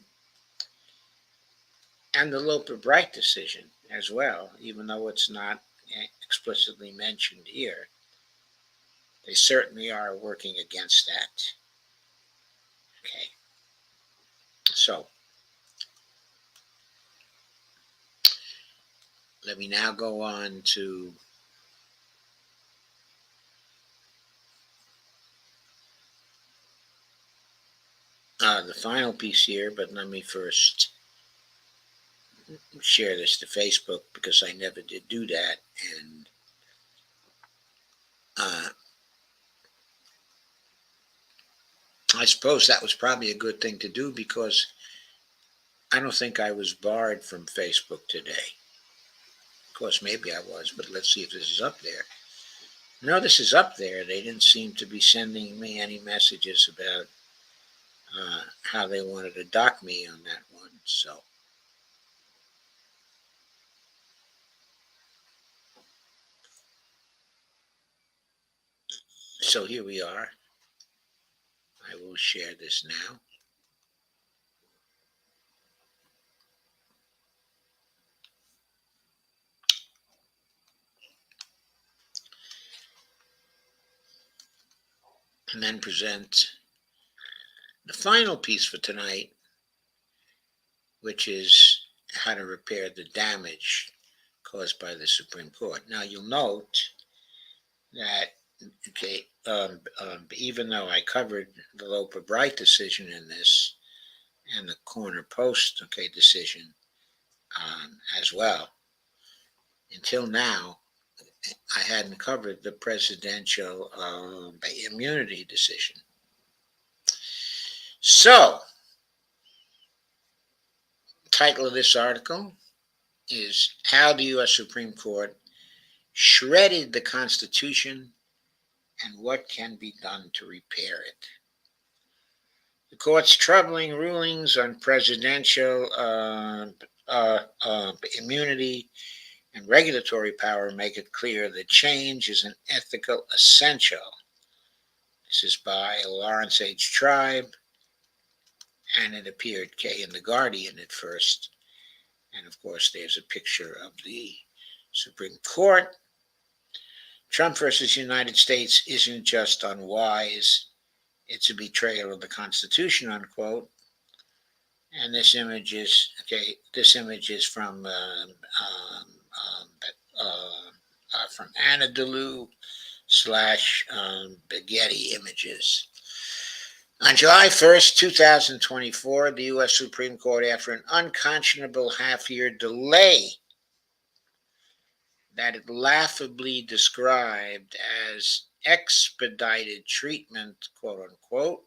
and the Loper Bright decision as well, even though it's not explicitly mentioned here. They certainly are working against that. Okay. So, let me now go on to the final piece here, but let me first share this to Facebook because I never did do that. And I suppose that was probably a good thing to do because I don't think I was barred from Facebook today. Of course, maybe I was, but let's see if this is up there. No, this is up there. They didn't seem to be sending me any messages about how they wanted to dock me on that one. So here we are. I will share this now. And then present the final piece for tonight, which is how to repair the damage caused by the Supreme Court. Now, you'll note that, even though I covered the Loper Bright decision in this and the corner post, decision as well, until now, I hadn't covered the presidential immunity decision. So, the title of this article is How the U.S. Supreme Court Shredded the Constitution and What Can Be Done to Repair It. The court's troubling rulings on presidential immunity and regulatory power make it clear that change is an ethical essential. This is by Lawrence H. Tribe, and it appeared in The Guardian at first. And of course, there's a picture of the Supreme Court. Trump versus United States isn't just unwise, it's a betrayal of the Constitution, unquote. And this image is from Anna Deleu / Getty Images. On July 1st, 2024, the U.S. Supreme Court, after an unconscionable half-year delay that it laughably described as expedited treatment, quote unquote,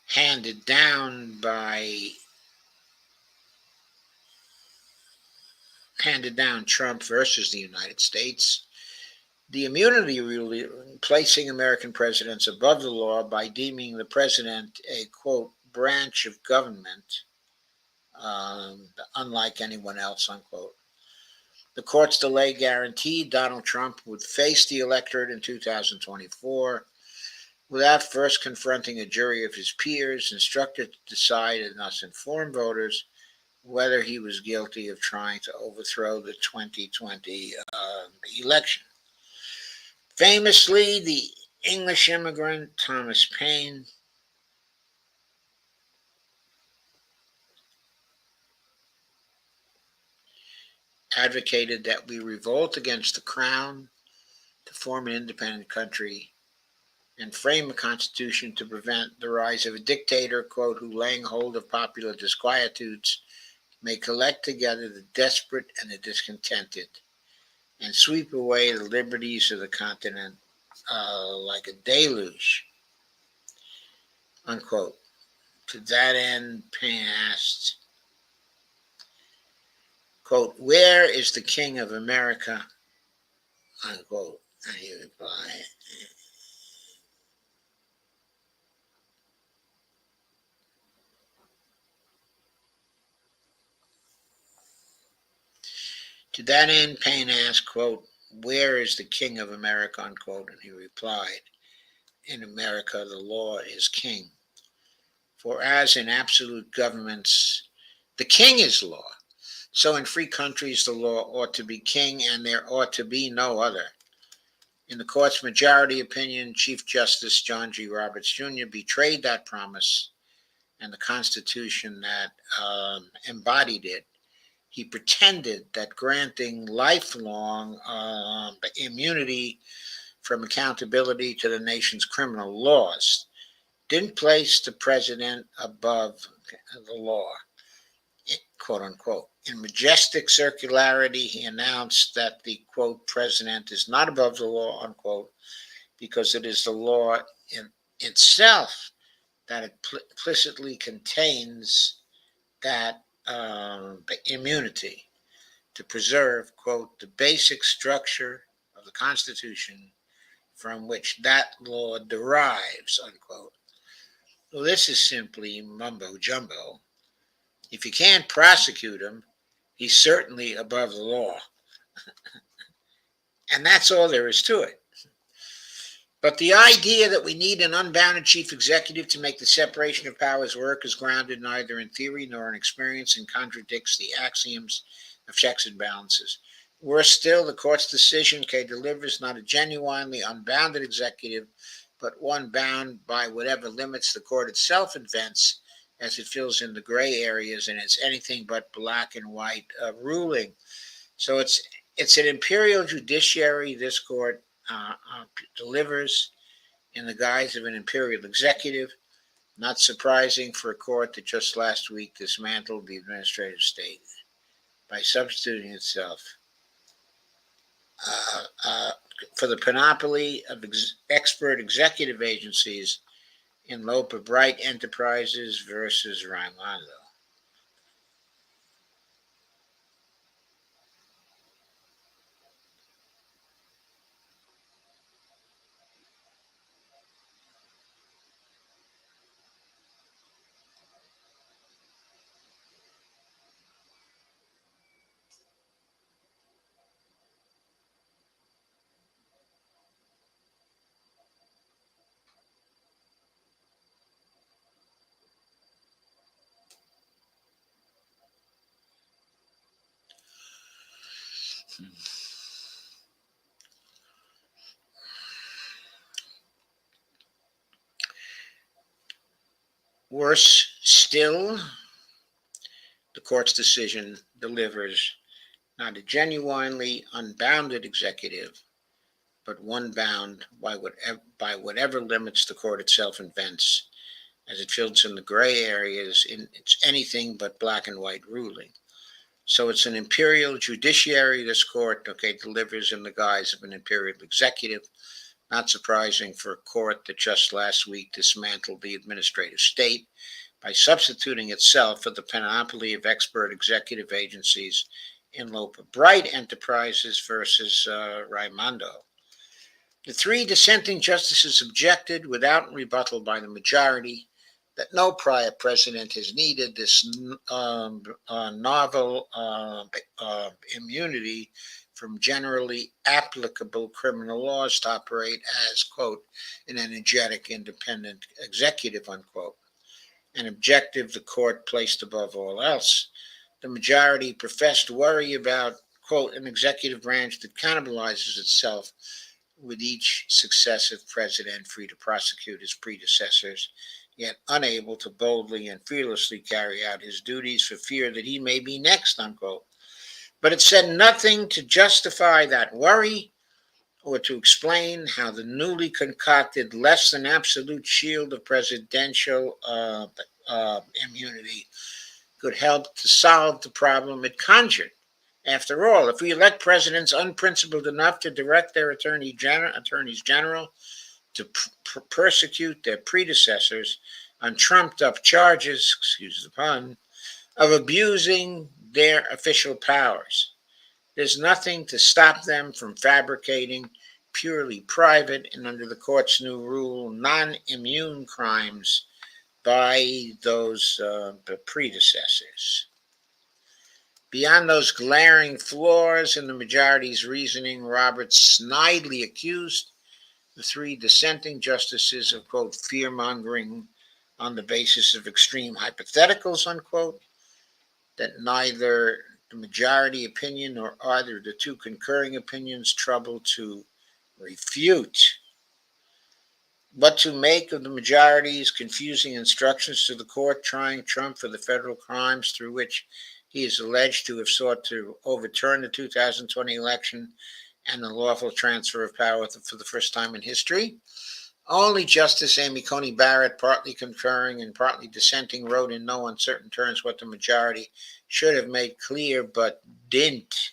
handed down by handed down Trump versus the United States, the immunity ruling placing American presidents above the law by deeming the president a, quote, branch of government, unlike anyone else, unquote. The court's delay guaranteed Donald Trump would face the electorate in 2024 without first confronting a jury of his peers instructed to decide and thus inform voters whether he was guilty of trying to overthrow the 2020 election. Famously, the English immigrant Thomas Paine advocated that we revolt against the crown to form an independent country and frame a constitution to prevent the rise of a dictator, quote, who, laying hold of popular disquietudes, may collect together the desperate and the discontented and sweep away the liberties of the continent like a deluge, unquote. To that end, Paine asked, quote, where is the King of America, unquote, and he replied, to that end, Paine asked, quote, where is the King of America, unquote, and he replied, in America the law is king. For as in absolute governments, the king is law, so in free countries the law ought to be king and there ought to be no other. In the court's majority opinion, Chief Justice John G. Roberts Jr. betrayed that promise and the Constitution that embodied it. He pretended that granting lifelong immunity from accountability to the nation's criminal laws didn't place the president above the law, quote unquote. In majestic circularity, he announced that the, quote, president is not above the law, unquote, because it is the law in itself that implicitly contains that immunity to preserve, quote, the basic structure of the Constitution from which that law derives, unquote. Well, this is simply mumbo jumbo. If you can't prosecute him, he's certainly above the law. And that's all there is to it. But the idea that we need an unbounded chief executive to make the separation of powers work is grounded neither in theory nor in experience and contradicts the axioms of checks and balances. Worse still, the court's decision delivers not a genuinely unbounded executive, but one bound by whatever limits the court itself invents as it fills in the gray areas and it's anything but black and white ruling. So it's an imperial judiciary this court delivers in the guise of an imperial executive. Not surprising for a court that just last week dismantled the administrative state by substituting itself for the panoply of expert executive agencies in Loper Bright Enterprises versus Raimondo. Worse still, the court's decision delivers not a genuinely unbounded executive, but one bound by whatever limits the court itself invents as it fills in the gray areas in its anything but black and white ruling. So it's an imperial judiciary this court, delivers in the guise of an imperial executive. Not surprising for a court that just last week dismantled the administrative state by substituting itself for the panoply of expert executive agencies in Loper Bright Enterprises versus Raimondo. The three dissenting justices objected without rebuttal by the majority that no prior president has needed this novel immunity from generally applicable criminal laws to operate as, quote, an energetic, independent executive, unquote, an objective the court placed above all else. The majority professed worry about, quote, an executive branch that cannibalizes itself with each successive president free to prosecute his predecessors, yet unable to boldly and fearlessly carry out his duties for fear that he may be next, unquote. But it said nothing to justify that worry or to explain how the newly concocted less than absolute shield of presidential immunity could help to solve the problem it conjured. After all, if we elect presidents unprincipled enough to direct their attorneys general to persecute their predecessors on trumped up charges, excuse the pun, of abusing their official powers, there's nothing to stop them from fabricating purely private and, under the court's new rule, non-immune crimes by those predecessors. Beyond those glaring flaws in the majority's reasoning, Roberts snidely accused the three dissenting justices of, quote, fear-mongering on the basis of extreme hypotheticals, unquote, that neither the majority opinion nor either the two concurring opinions trouble to refute. What to make of the majority's confusing instructions to the court trying Trump for the federal crimes through which he is alleged to have sought to overturn the 2020 election and the lawful transfer of power for the first time in history? Only Justice Amy Coney Barrett, partly concurring and partly dissenting, wrote in no uncertain terms what the majority should have made clear but didn't.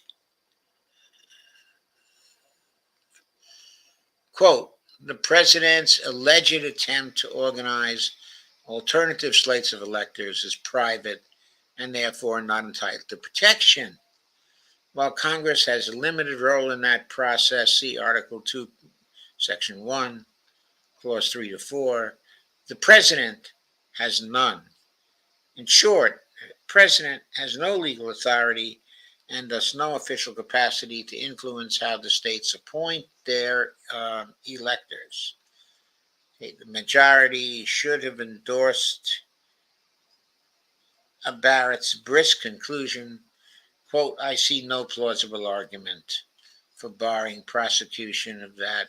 Quote, the president's alleged attempt to organize alternative slates of electors is private and therefore not entitled to protection. While Congress has a limited role in that process, see Article 2, Section 1, Clause 3 to 4, the president has none. In short, the president has no legal authority and thus no official capacity to influence how the states appoint their electors. The majority should have endorsed Barrett's brisk conclusion, quote, I see no plausible argument for barring prosecution of that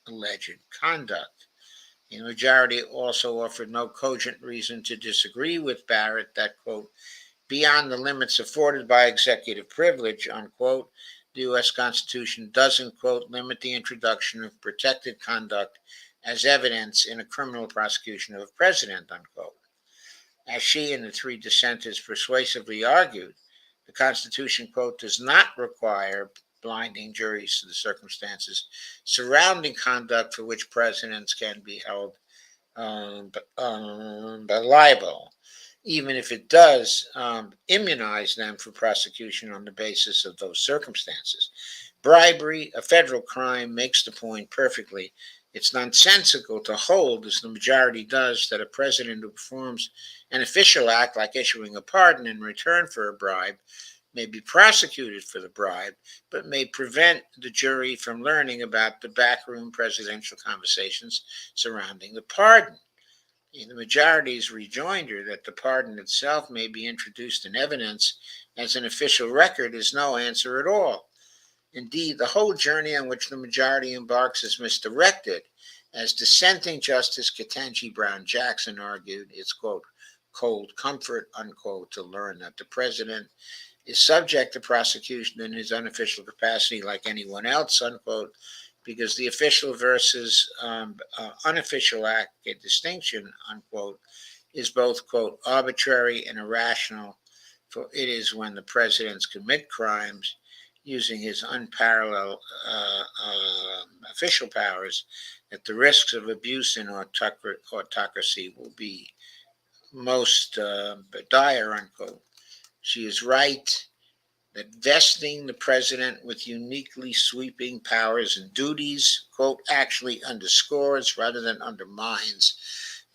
alleged conduct. The majority also offered no cogent reason to disagree with Barrett that, quote, beyond the limits afforded by executive privilege, unquote, the U.S. Constitution doesn't, quote, limit the introduction of protected conduct as evidence in a criminal prosecution of a president, unquote. As she and the three dissenters persuasively argued, the Constitution, quote, does not require blinding juries to the circumstances surrounding conduct for which presidents can be held liable, even if it does immunize them for prosecution on the basis of those circumstances. Bribery, a federal crime, makes the point perfectly. It's nonsensical to hold, as the majority does, that a president who performs an official act like issuing a pardon in return for a bribe may be prosecuted for the bribe, but may prevent the jury from learning about the backroom presidential conversations surrounding the pardon. In the majority's rejoinder that the pardon itself may be introduced in evidence as an official record is no answer at all. Indeed, the whole journey on which the majority embarks is misdirected. As dissenting Justice Ketanji Brown Jackson argued, it's, quote, cold comfort, unquote, to learn that the president is subject to prosecution in his unofficial capacity like anyone else, unquote, because the official versus unofficial act, a distinction, unquote, is both, quote, arbitrary and irrational, for it is when the presidents commit crimes using his unparalleled official powers that the risks of abuse and autocracy will be most dire, unquote. She is right that vesting the president with uniquely sweeping powers and duties, quote, actually underscores rather than undermines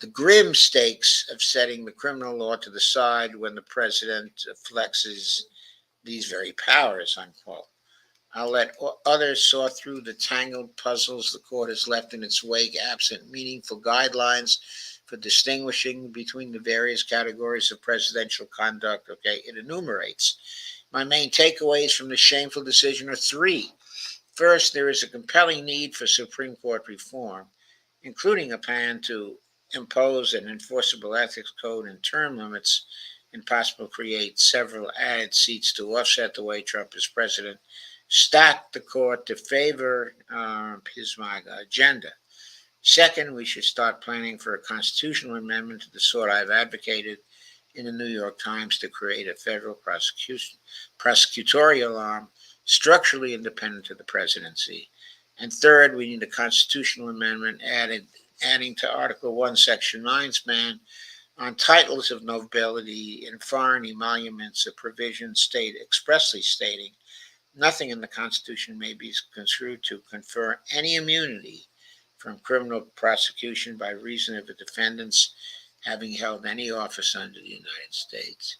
the grim stakes of setting the criminal law to the side when the president flexes these very powers, unquote. I'll let others sort through the tangled puzzles the court has left in its wake, absent meaningful guidelines for distinguishing between the various categories of presidential conduct. Okay, it enumerates. My main takeaways from the shameful decision are three. First, there is a compelling need for Supreme Court reform, including a plan to impose an enforceable ethics code and term limits, and possibly create several added seats to offset the way Trump is president, stacked the court to favor his MAGA agenda. Second, we should start planning for a constitutional amendment to the sort I've advocated in the New York Times to create a federal prosecutorial arm structurally independent of the presidency. And third, we need a constitutional amendment adding to Article 1, Section 9's ban on titles of nobility in foreign emoluments, a provision expressly stating nothing in the Constitution may be construed to confer any immunity from criminal prosecution by reason of a defendant's having held any office under the United States.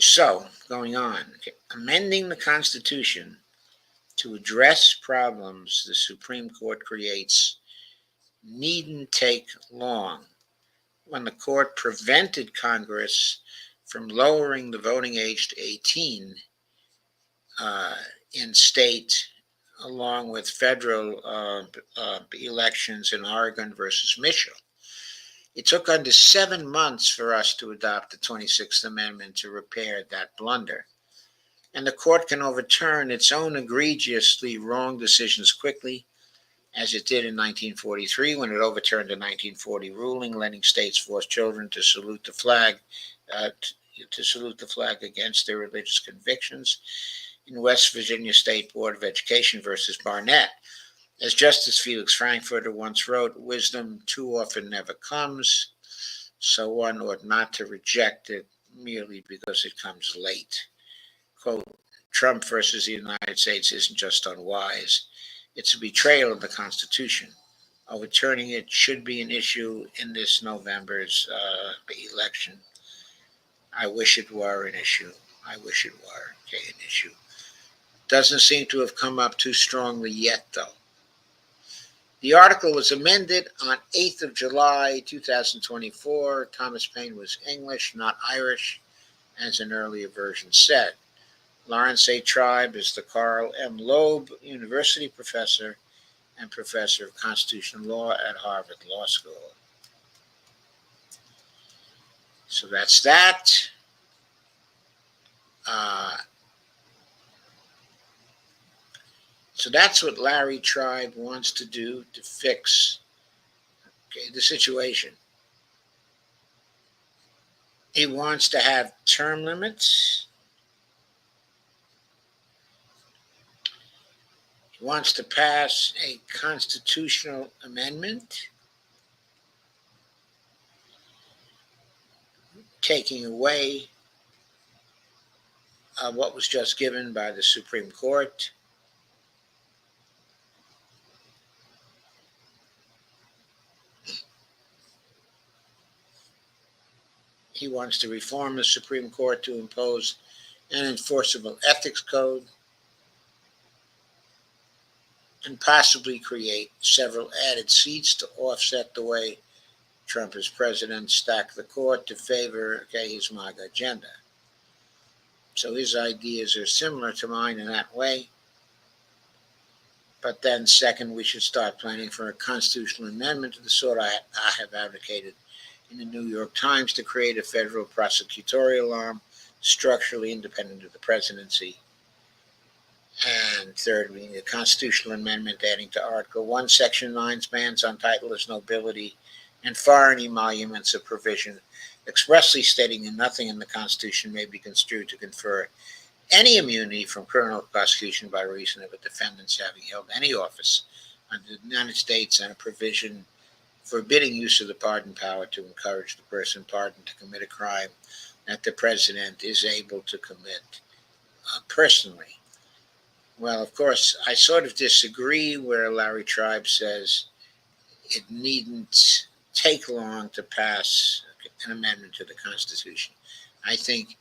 So, going on, amending the Constitution to address problems the Supreme Court creates needn't take long. When the court prevented Congress from lowering the voting age to 18 in state, along with federal elections in Oregon versus Michigan, it took under 7 months for us to adopt the 26th Amendment to repair that blunder. And the court can overturn its own egregiously wrong decisions quickly, as it did in 1943 when it overturned a 1940 ruling letting states force children to salute the flag against their religious convictions, in West Virginia State Board of Education versus Barnett. As Justice Felix Frankfurter once wrote, wisdom too often never comes, so one ought not to reject it merely because it comes late. Quote, Trump versus the United States isn't just unwise, it's a betrayal of the Constitution. Overturning it should be an issue in this November's election. I wish it were an issue. An issue. Doesn't seem to have come up too strongly yet, though. The article was amended on 8th of July, 2024. Thomas Paine was English, not Irish, as an earlier version said. Lawrence A. Tribe is the Carl M. Loeb University professor and professor of constitutional law at Harvard Law School. So that's that. So that's what Larry Tribe wants to do to fix the situation. He wants to have term limits. He wants to pass a constitutional amendment taking away what was just given by the Supreme Court. He wants to reform the Supreme Court to impose an enforceable ethics code and possibly create several added seats to offset the way Trump as president stacked the court to favor his MAGA agenda. So his ideas are similar to mine in that way. But then second, we should start planning for a constitutional amendment to the sort I have advocated in the New York Times to create a federal prosecutorial arm structurally independent of the presidency. And third, we need a constitutional amendment adding to Article 1, Section 9's bans on titleless nobility and foreign emoluments, a provision expressly stating that nothing in the Constitution may be construed to confer any immunity from criminal prosecution by reason of a defendant's having held any office under the United States, and a provision forbidding use of the pardon power to encourage the person pardoned to commit a crime that the president is able to commit personally. Well, of course, I sort of disagree where Larry Tribe says it needn't take long to pass an amendment to the Constitution. I think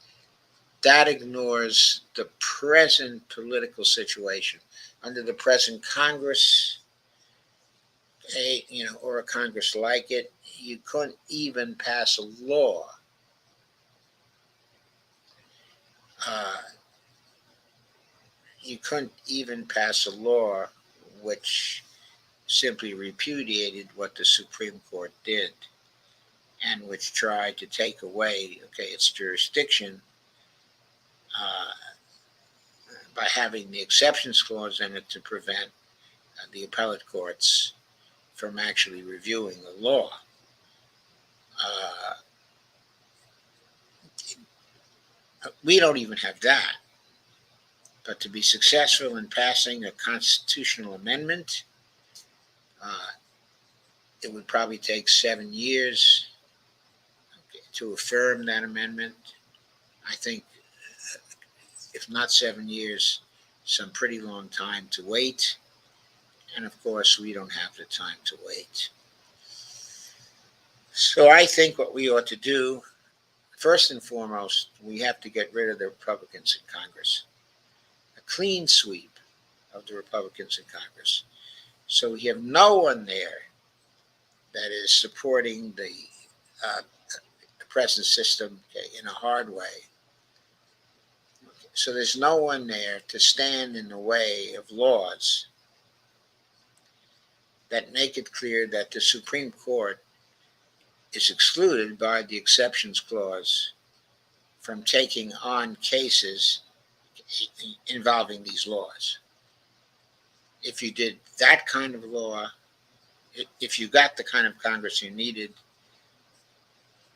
that ignores the present political situation. Under the present Congress, or a Congress like it, you couldn't even pass a law which simply repudiated what the Supreme Court did, and which tried to take away, its jurisdiction by having the exceptions clause in it to prevent the appellate courts from actually reviewing the law. We don't even have that. But to be successful in passing a constitutional amendment, it would probably take 7 years to affirm that amendment. I think, if not 7 years, some pretty long time to wait. And of course, we don't have the time to wait. So I think what we ought to do, first and foremost, we have to get rid of the Republicans in Congress. A clean sweep of the Republicans in Congress. So we have no one there that is supporting the present system in a hard way. So there's no one there to stand in the way of laws that make it clear that the Supreme Court is excluded by the exceptions clause from taking on cases involving these laws. If you did that kind of law, if you got the kind of Congress you needed,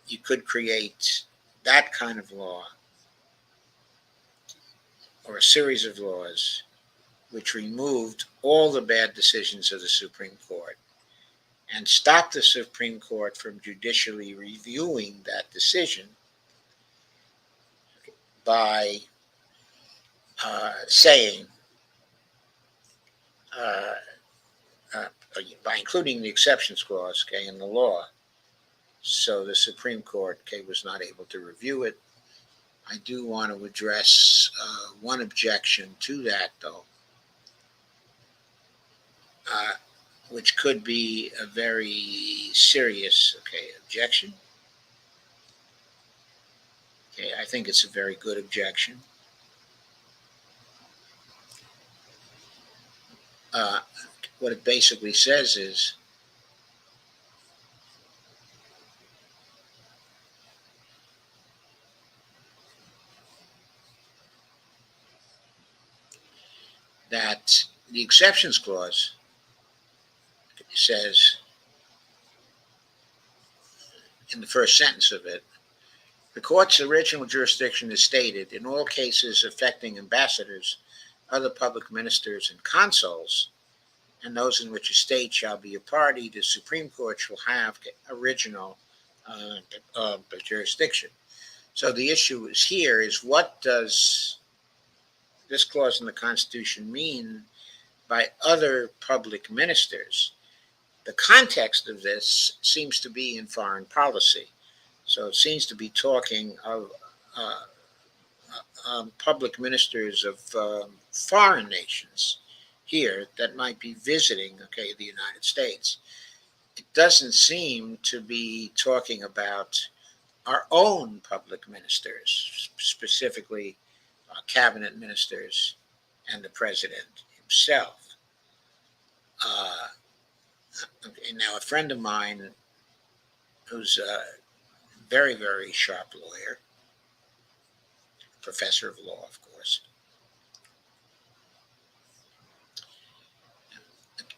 you could create that kind of law or a series of laws which removed all the bad decisions of the Supreme Court and stopped the Supreme Court from judicially reviewing that decision by saying, by including the exceptions clause in the law. So the Supreme Court was not able to review it. I do want to address one objection to that, though, which could be a very serious objection. I think it's a very good objection. What it basically says is that the exceptions clause says in the first sentence of it, the court's original jurisdiction is stated in all cases affecting ambassadors, other public ministers, and consuls, and those in which a state shall be a party, the Supreme Court shall have original jurisdiction. So the issue is what does this clause in the Constitution mean by other public ministers? The context of this seems to be in foreign policy. So it seems to be talking of public ministers of foreign nations here that might be visiting, the United States. It doesn't seem to be talking about our own public ministers, specifically cabinet ministers and the president himself. Now, a friend of mine who's a very, very sharp lawyer, professor of law, of course,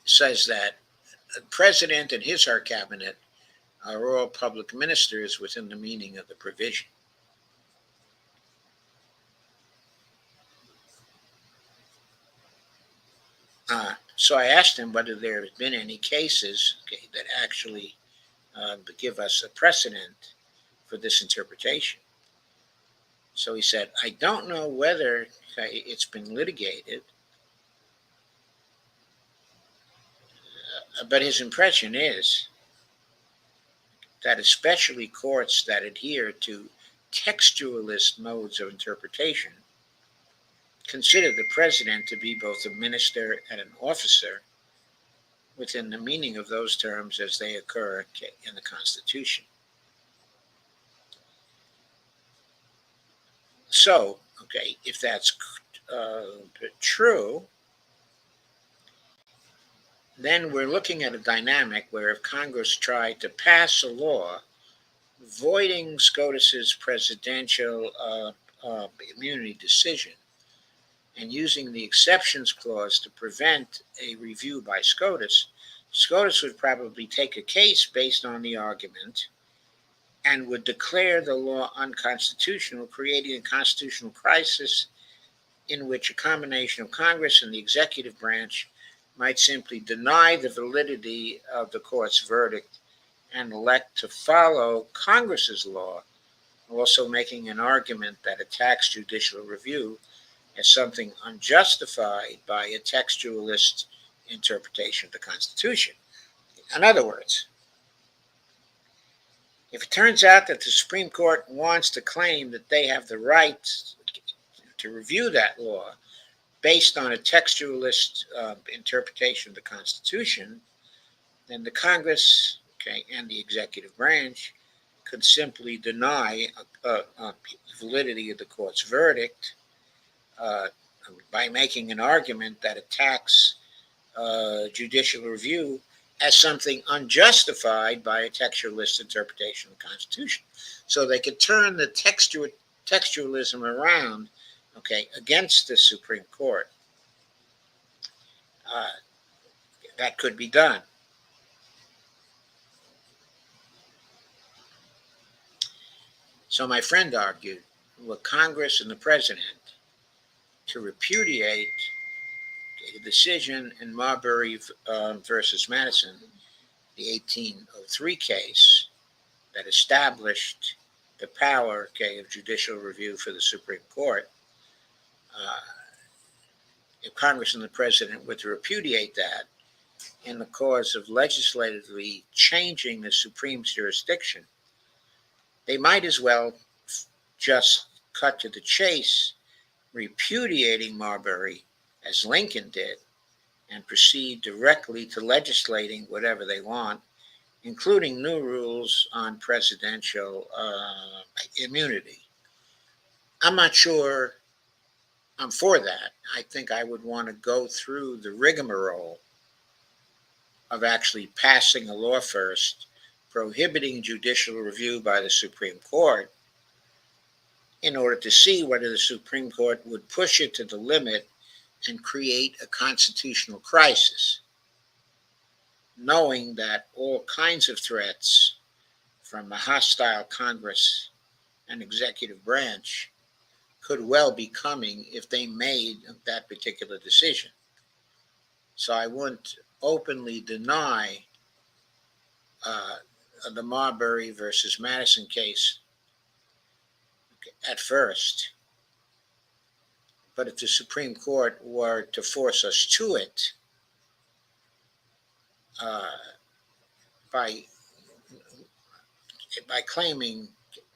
says that the president and her cabinet are all public ministers within the meaning of the provision. So I asked him whether there have been any cases, that actually give us a precedent for this interpretation. So he said, I don't know whether it's been litigated, but his impression is that especially courts that adhere to textualist modes of interpretation consider the president to be both a minister and an officer within the meaning of those terms as they occur in the Constitution. So, if that's true, then we're looking at a dynamic where if Congress tried to pass a law voiding SCOTUS's presidential immunity decision and using the exceptions clause to prevent a review by SCOTUS, SCOTUS would probably take a case based on the argument and would declare the law unconstitutional, creating a constitutional crisis in which a combination of Congress and the executive branch might simply deny the validity of the court's verdict and elect to follow Congress's law, also making an argument that attacks judicial review as something unjustified by a textualist interpretation of the Constitution. In other words, if it turns out that the Supreme Court wants to claim that they have the right to review that law based on a textualist interpretation of the Constitution, then the Congress, and the executive branch could simply deny validity of the court's verdict by making an argument that attacks judicial review as something unjustified by a textualist interpretation of the Constitution. So they could turn the textualism around, against the Supreme Court. That could be done. So my friend argued, were Congress and the president to repudiate the decision in Marbury versus Madison, the 1803 case that established the power of judicial review for the Supreme Court, if Congress and the president were to repudiate that in the cause of legislatively changing the Supreme's jurisdiction, they might as well just cut to the chase, repudiating Marbury as Lincoln did, and proceed directly to legislating whatever they want, including new rules on presidential immunity. I'm not sure I'm for that. I think I would want to go through the rigmarole of actually passing a law first, prohibiting judicial review by the Supreme Court, in order to see whether the Supreme Court would push it to the limit and create a constitutional crisis, knowing that all kinds of threats from a hostile Congress and executive branch could well be coming if they made that particular decision. So I wouldn't openly deny the Marbury versus Madison case at first. But if the Supreme Court were to force us to it by claiming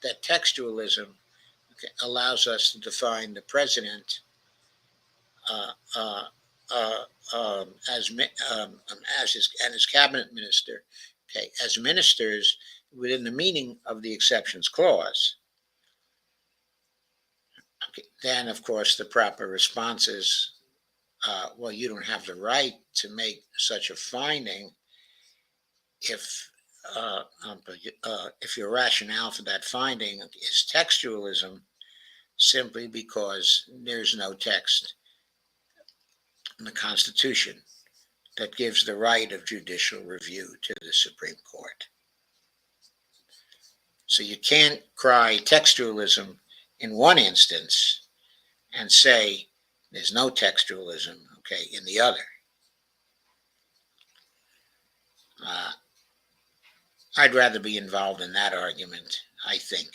that textualism allows us to define the president as his cabinet minister, as ministers within the meaning of the exceptions clause, then of course the proper response is, well, you don't have the right to make such a finding if your rationale for that finding is textualism, simply because there's no text in the Constitution that gives the right of judicial review to the Supreme Court. So you can't cry textualism in one instance and say there's no textualism, in the other. Uh, I'd rather be involved in that argument, I think.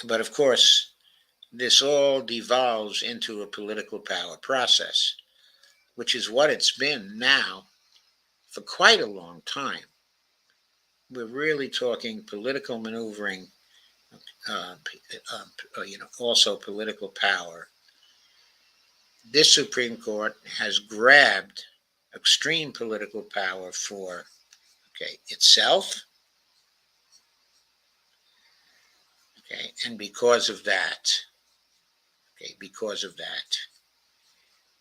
But of course, this all devolves into a political power process, which is what it's been now for quite a long time. We're really talking political maneuvering, also political power. This Supreme Court has grabbed extreme political power for itself. And because of that,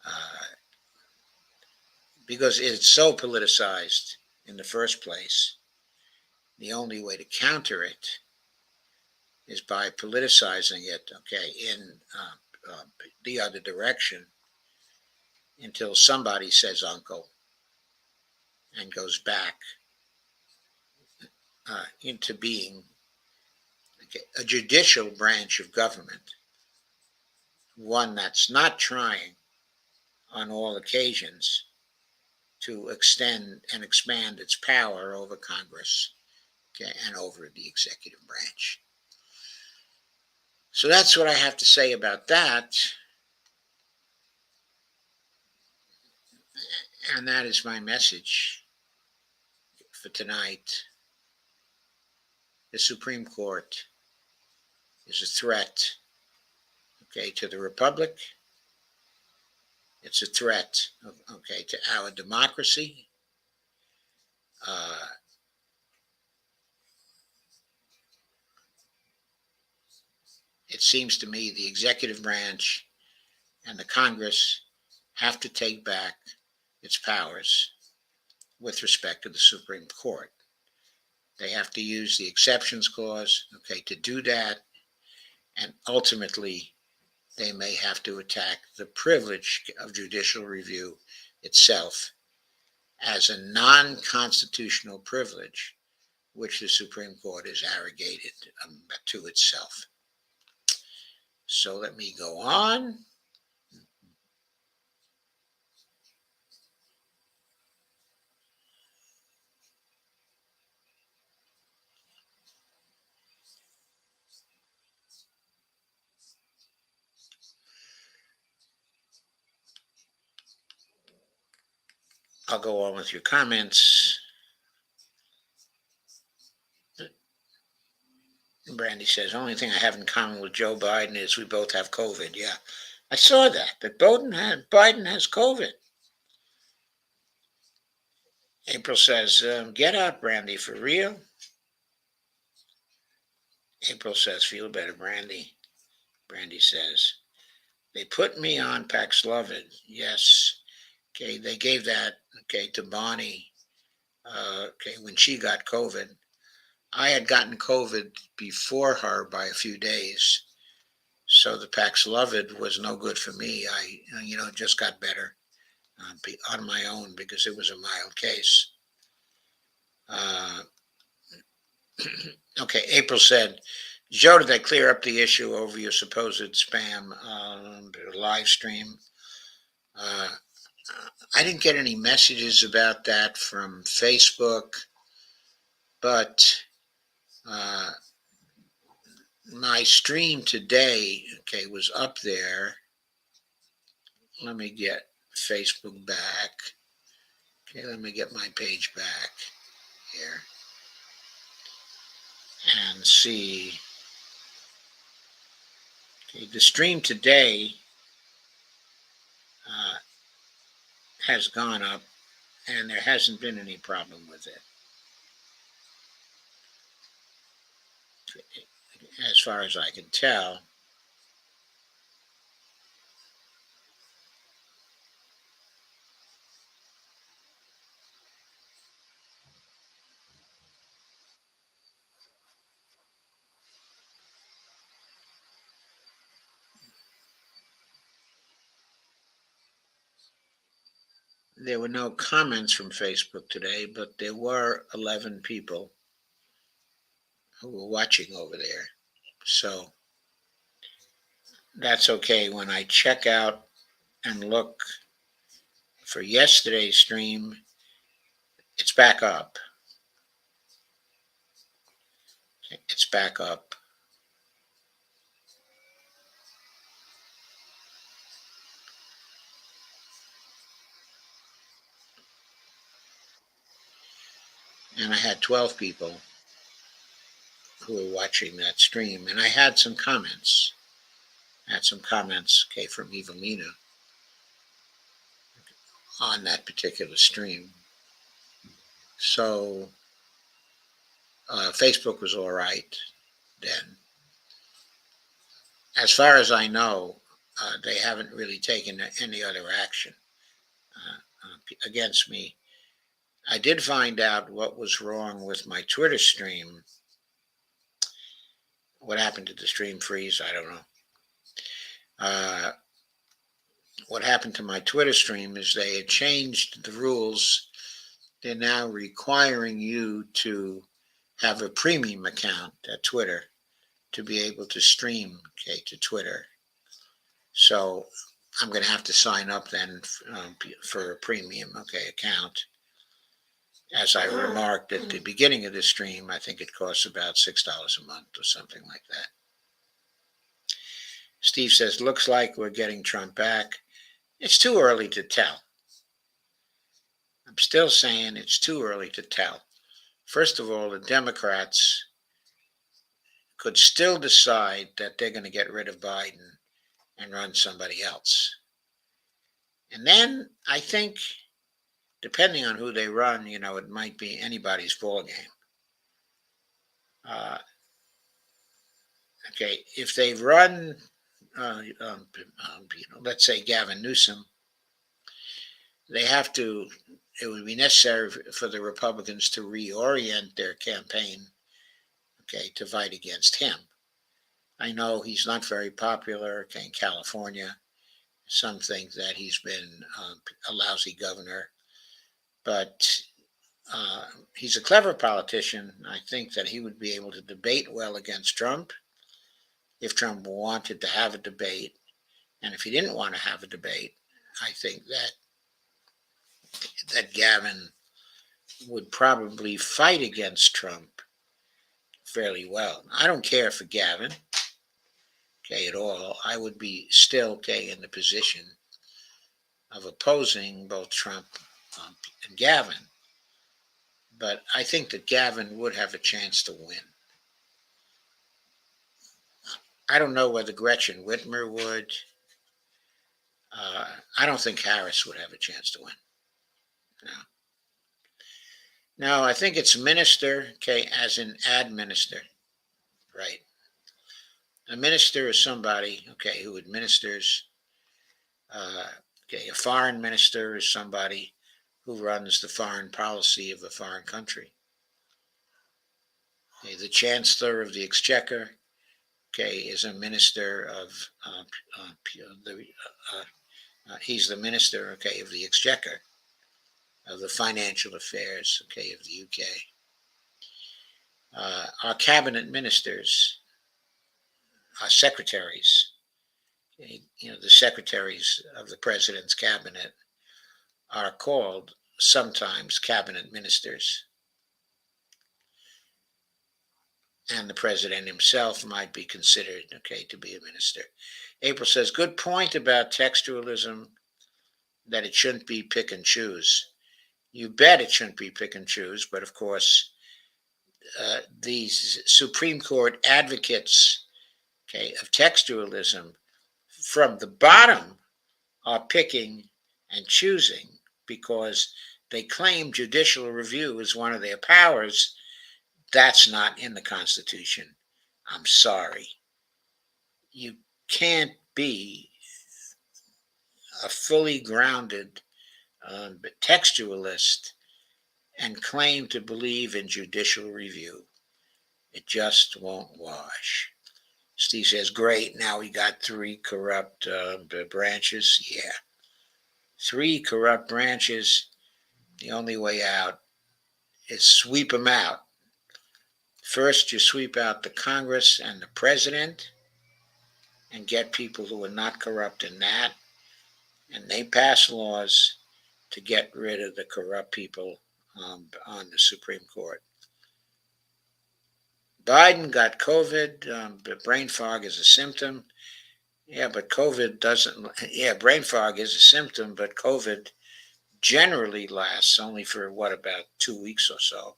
uh, because it's so politicized in the first place, the only way to counter it is by politicizing it, in the other direction until somebody says uncle and goes back into being a judicial branch of government, one that's not trying on all occasions to extend and expand its power over Congress, and over the executive branch. So that's what I have to say about that. And that is my message for tonight. The Supreme Court is a threat, to the Republic. It's a threat, to our democracy. It seems to me the executive branch and the Congress have to take back its powers with respect to the Supreme Court. They have to use the exceptions clause, to do that. And ultimately, they may have to attack the privilege of judicial review itself as a non-constitutional privilege, which the Supreme Court has arrogated to itself. So let me go on. I'll go on with your comments. Brandy says, only thing I have in common with Joe Biden is we both have COVID. Yeah, I saw that Biden has COVID. April says, get up, Brandy, for real. April says, feel better, Brandy. Brandy says, they put me on Paxlovid. Yes. They gave that, to Bonnie, when she got COVID. I had gotten COVID before her by a few days. So the Paxlovid was no good for me. I, just got better on my own because it was a mild case. April said, Joe, did they clear up the issue over your supposed spam live stream? I didn't get any messages about that from Facebook, but my stream today, was up there. Let me get Facebook back. Let me get my page back here and see. The stream today has gone up, and there hasn't been any problem with it, as far as I can tell. There were no comments from Facebook today, but there were 11 people who were watching over there. So that's okay. When I check out and look for yesterday's stream, it's back up. It's back up. And I had 12 people who were watching that stream, and I had some comments. Okay, from Evelina on that particular stream. So Facebook was all right then. As far as I know, they haven't really taken any other action against me. I did find out what was wrong with my Twitter stream. What happened to the stream freeze? I don't know. What happened to my Twitter stream is they had changed the rules. They're now requiring you to have a premium account at Twitter to be able to stream, okay, to Twitter. So I'm going to have to sign up then for a premium, okay, account. As I remarked at the beginning of the stream, I think it costs about $6 a month or something like that. Steve says, looks like we're getting Trump back. It's too early to tell. I'm still saying it's too early to tell. First of all, the Democrats could still decide that they're going to get rid of Biden and run somebody else. And then I think, depending on who they run, it might be anybody's ball game. Okay, if they run, let's say Gavin Newsom, it would be necessary for the Republicans to reorient their campaign, okay, to fight against him. I know he's not very popular, okay, in California. Some think that he's been a lousy governor, but he's a clever politician. I think that he would be able to debate well against Trump if Trump wanted to have a debate. And if he didn't want to have a debate, I think that Gavin would probably fight against Trump fairly well. I don't care for Gavin, okay, at all. I would be still, okay, in the position of opposing both Trump and Gavin. But I think that Gavin would have a chance to win. I don't know whether Gretchen Whitmer would. I don't think Harris would have a chance to win. No. No, I think it's minister, okay, as in administer, right? A minister is somebody, okay, who administers. Okay, a foreign minister is somebody who runs the foreign policy of a foreign country. Okay, the Chancellor of the Exchequer, okay, is a minister of he's the minister, okay, of the Exchequer, of the financial affairs, okay, of the UK. Our cabinet ministers, our secretaries, okay, the secretaries of the president's cabinet are called sometimes cabinet ministers. And the president himself might be considered, okay, to be a minister. April says, good point about textualism, that it shouldn't be pick and choose. You bet it shouldn't be pick and choose, but of course, these Supreme Court advocates, okay, of textualism from the bottom are picking and choosing because they claim judicial review is one of their powers. That's not in the Constitution. I'm sorry. You can't be a fully grounded textualist and claim to believe in judicial review. It just won't wash. Steve says, great, now we got 3 corrupt branches. Yeah. 3 corrupt branches. The only way out is sweep them out. First, you sweep out the Congress and the president and get people who are not corrupt in that, and they pass laws to get rid of the corrupt people on the Supreme Court. Biden got COVID, but brain fog is a symptom. Yeah, but COVID doesn't. Yeah, brain fog is a symptom, but COVID generally lasts only for about 2 weeks or so.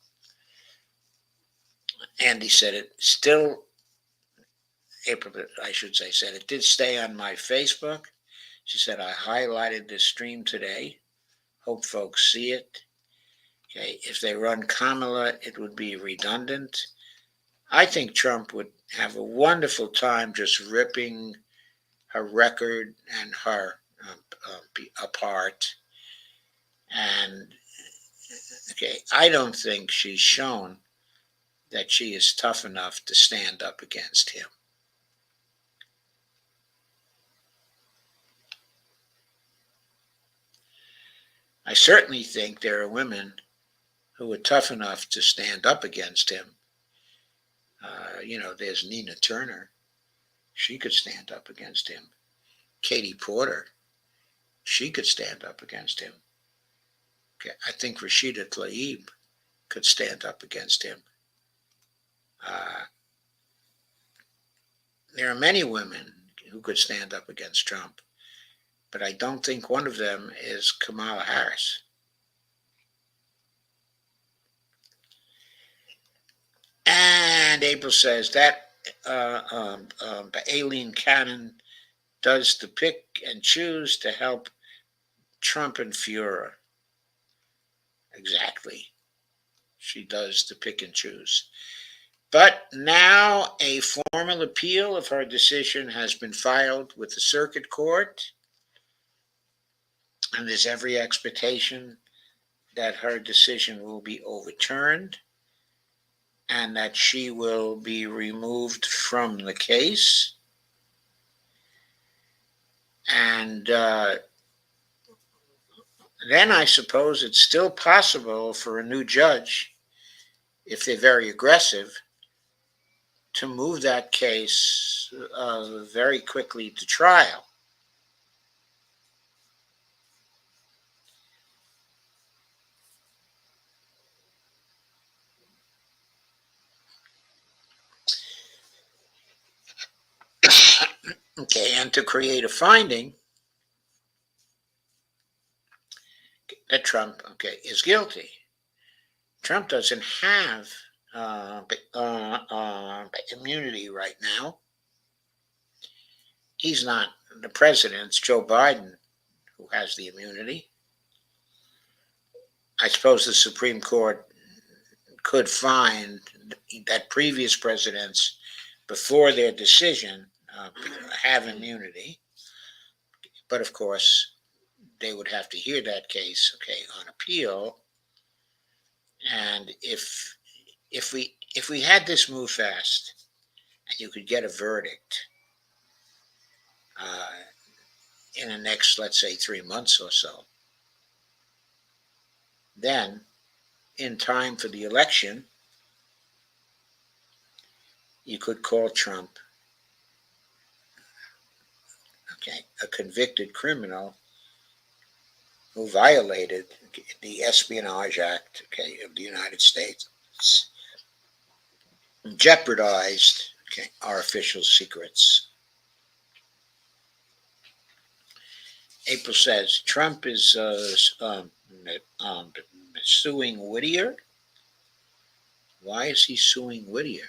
Andy said it still. April, I should say, said it did stay on my Facebook. She said I highlighted this stream today. Hope folks see it. Okay, if they run Kamala, it would be redundant. I think Trump would have a wonderful time just ripping her record and her apart. And okay, I don't think she's shown that she is tough enough to stand up against him. I certainly think there are women who are tough enough to stand up against him. There's Nina Turner. She could stand up against him. Katie Porter. She could stand up against him. Okay, I think Rashida Tlaib could stand up against him. There are many women who could stand up against Trump, but I don't think one of them is Kamala Harris. And April says that Aileen Cannon does the pick and choose to help Trump and Fuhrer. Exactly. She does the pick and choose. But now a formal appeal of her decision has been filed with the Circuit Court, and there's every expectation that her decision will be overturned and that she will be removed from the case. And then I suppose it's still possible for a new judge, if they're very aggressive, to move that case very quickly to trial. Okay, and to create a finding that Trump, is guilty. Trump doesn't have immunity right now. He's not the president. It's Joe Biden who has the immunity. I suppose the Supreme Court could find that previous presidents, before their decision, have immunity. But of course, they would have to hear that case, on appeal. And if we had this move fast, and you could get a verdict in the next, let's say, 3 months or so, then in time for the election, you could call Trump, a convicted criminal who violated the Espionage Act, of the United States, jeopardized, our official secrets. April says Trump is suing Whittier. Why is he suing Whittier?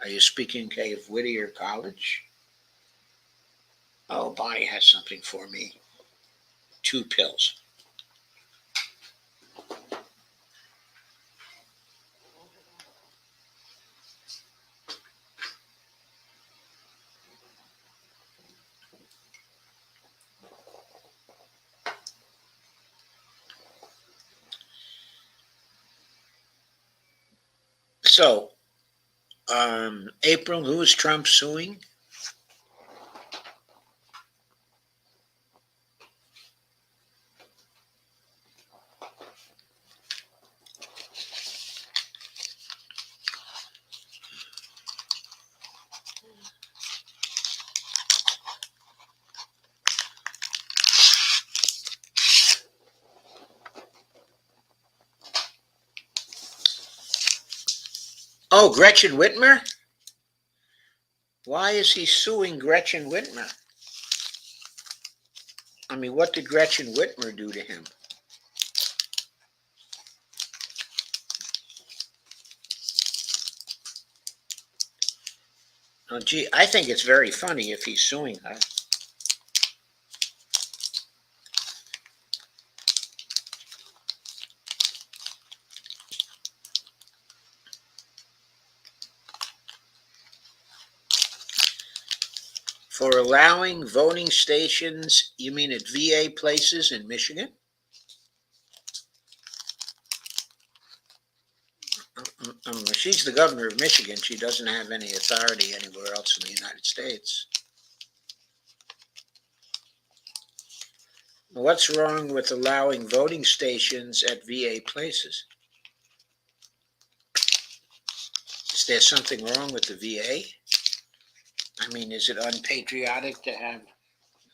Are you speaking, of Whittier College? Oh, Bonnie has something for me. 2 pills. So, April, who is Trump suing? Oh, Gretchen Whitmer? Why is he suing Gretchen Whitmer? I mean, what did Gretchen Whitmer do to him? Oh, gee, I think it's very funny if he's suing her. For allowing voting stations, you mean at VA places in Michigan? She's the governor of Michigan. She doesn't have any authority anywhere else in the United States. What's wrong with allowing voting stations at VA places? Is there something wrong with the VA? I mean, is it unpatriotic to have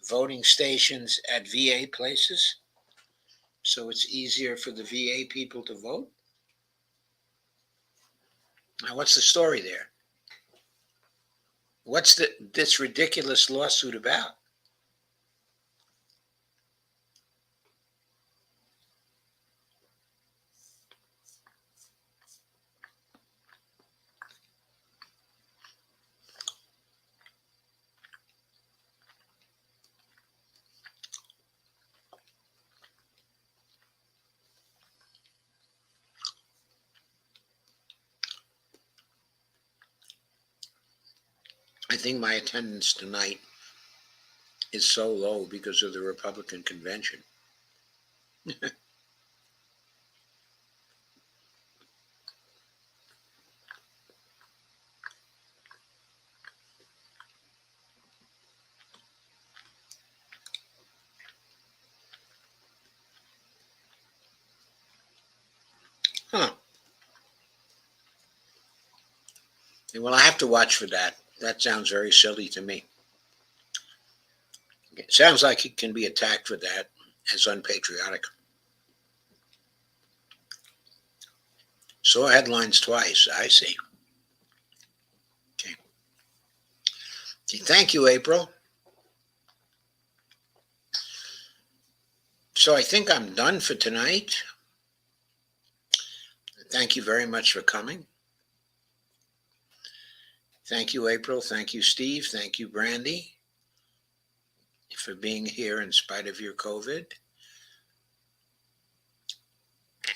voting stations at VA places so it's easier for the VA people to vote? Now, what's the story there? What's this ridiculous lawsuit about? I think my attendance tonight is so low because of the Republican convention. Huh. Well, I have to watch for that. That sounds very silly to me. It sounds like it can be attacked for that as unpatriotic. Saw headlines twice. I see. Okay. Okay, thank you, April. So I think I'm done for tonight. Thank you very much for coming. Thank you, April. Thank you, Steve. Thank you, Brandy, for being here in spite of your COVID.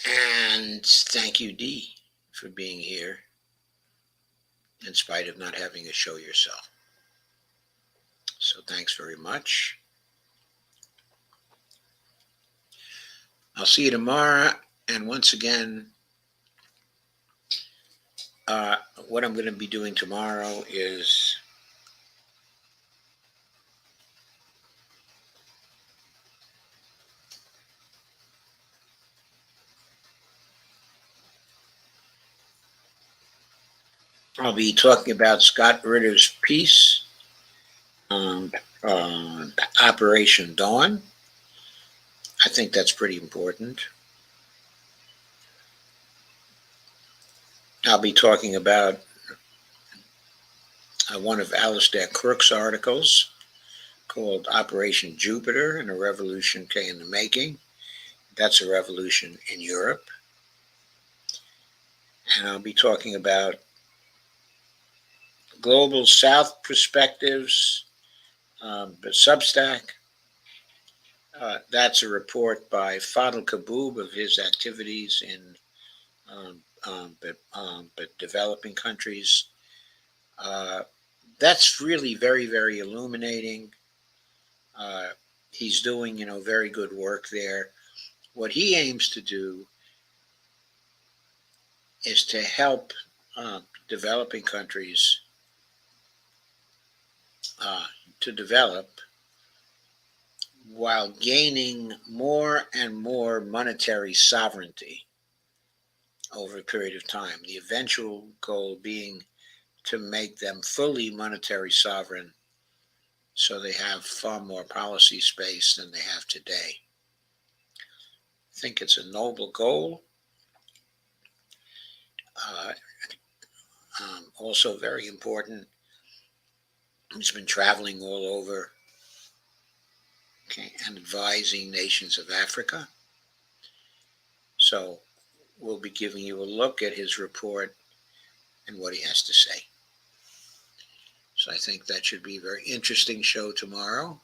And thank you, Dee, for being here in spite of not having a show yourself. So thanks very much. I'll see you tomorrow. And once again, what I'm going to be doing tomorrow is I'll be talking about Scott Ritter's piece, Operation Dawn. I think that's pretty important. I'll be talking about one of Alistair Crook's articles called Operation Jupiter and a Revolution in the Making. That's a revolution in Europe. And I'll be talking about Global South Perspectives, the Substack. That's a report by Fadl Kaboub of his activities in developing countries. That's really very, very illuminating. He's doing, very good work there. What he aims to do is to help developing countries to develop while gaining more and more monetary sovereignty over a period of time. The eventual goal being to make them fully monetary sovereign so they have far more policy space than they have today. I think it's a noble goal. Also very important, he's been traveling all over, okay, and advising nations of Africa. So we'll be giving you a look at his report and what he has to say. So I think that should be a very interesting show tomorrow,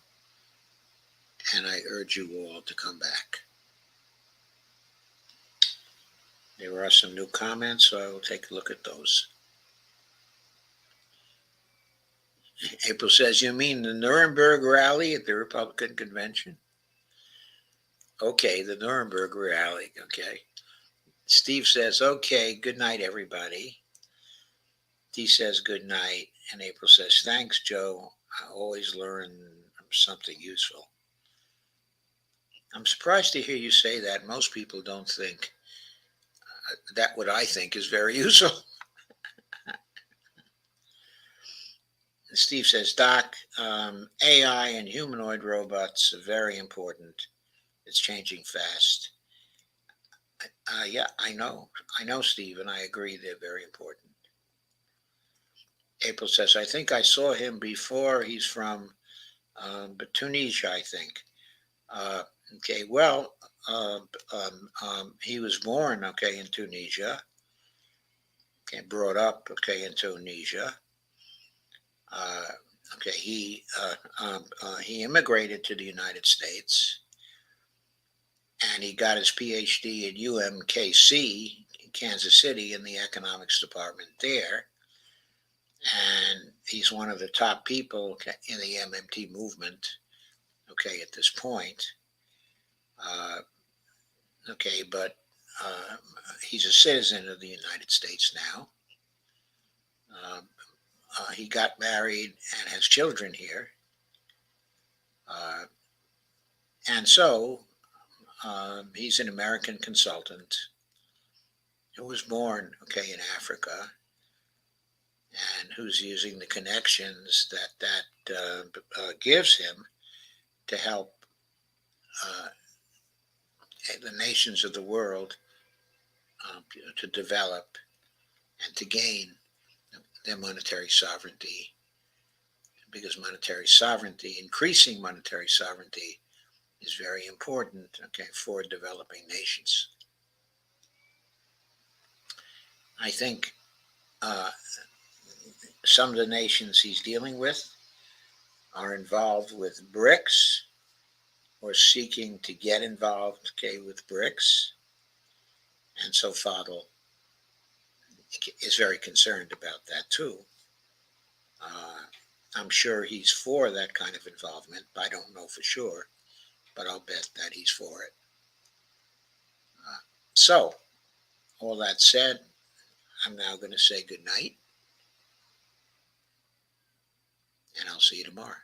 and I urge you all to come back. There are some new comments, so I will take a look at those. April says, you mean the Nuremberg rally at the Republican convention? Okay, the Nuremberg rally, okay. Steve says, okay, good night, everybody. Dee says, good night. And April says, thanks, Joe. I always learn something useful. I'm surprised to hear you say that. Most people don't think that what I think is very useful. Steve says, Doc, AI and humanoid robots are very important. It's changing fast. Yeah, I know, Steve, and I agree they're very important. April says, I think I saw him before. He's from Tunisia, I think. Okay, well, he was born, okay, in Tunisia. Okay, brought up, okay, in Tunisia. Okay, he immigrated to the United States, and he got his PhD at UMKC in Kansas City in the economics department there. And he's one of the top people in the MMT movement, okay, at this point. Okay, but he's a citizen of the United States now. He got married and has children here. And so he's an American consultant who was born, okay, in Africa, and who's using the connections that gives him to help the nations of the world to develop and to gain their monetary sovereignty, because monetary sovereignty, increasing monetary sovereignty, is very important, okay, for developing nations. I think some of the nations he's dealing with are involved with BRICS or seeking to get involved, okay, with BRICS. And so Fadl is very concerned about that too. I'm sure he's for that kind of involvement. I don't know for sure, but I'll bet that he's for it. So, all that said, I'm now going to say good night, and I'll see you tomorrow.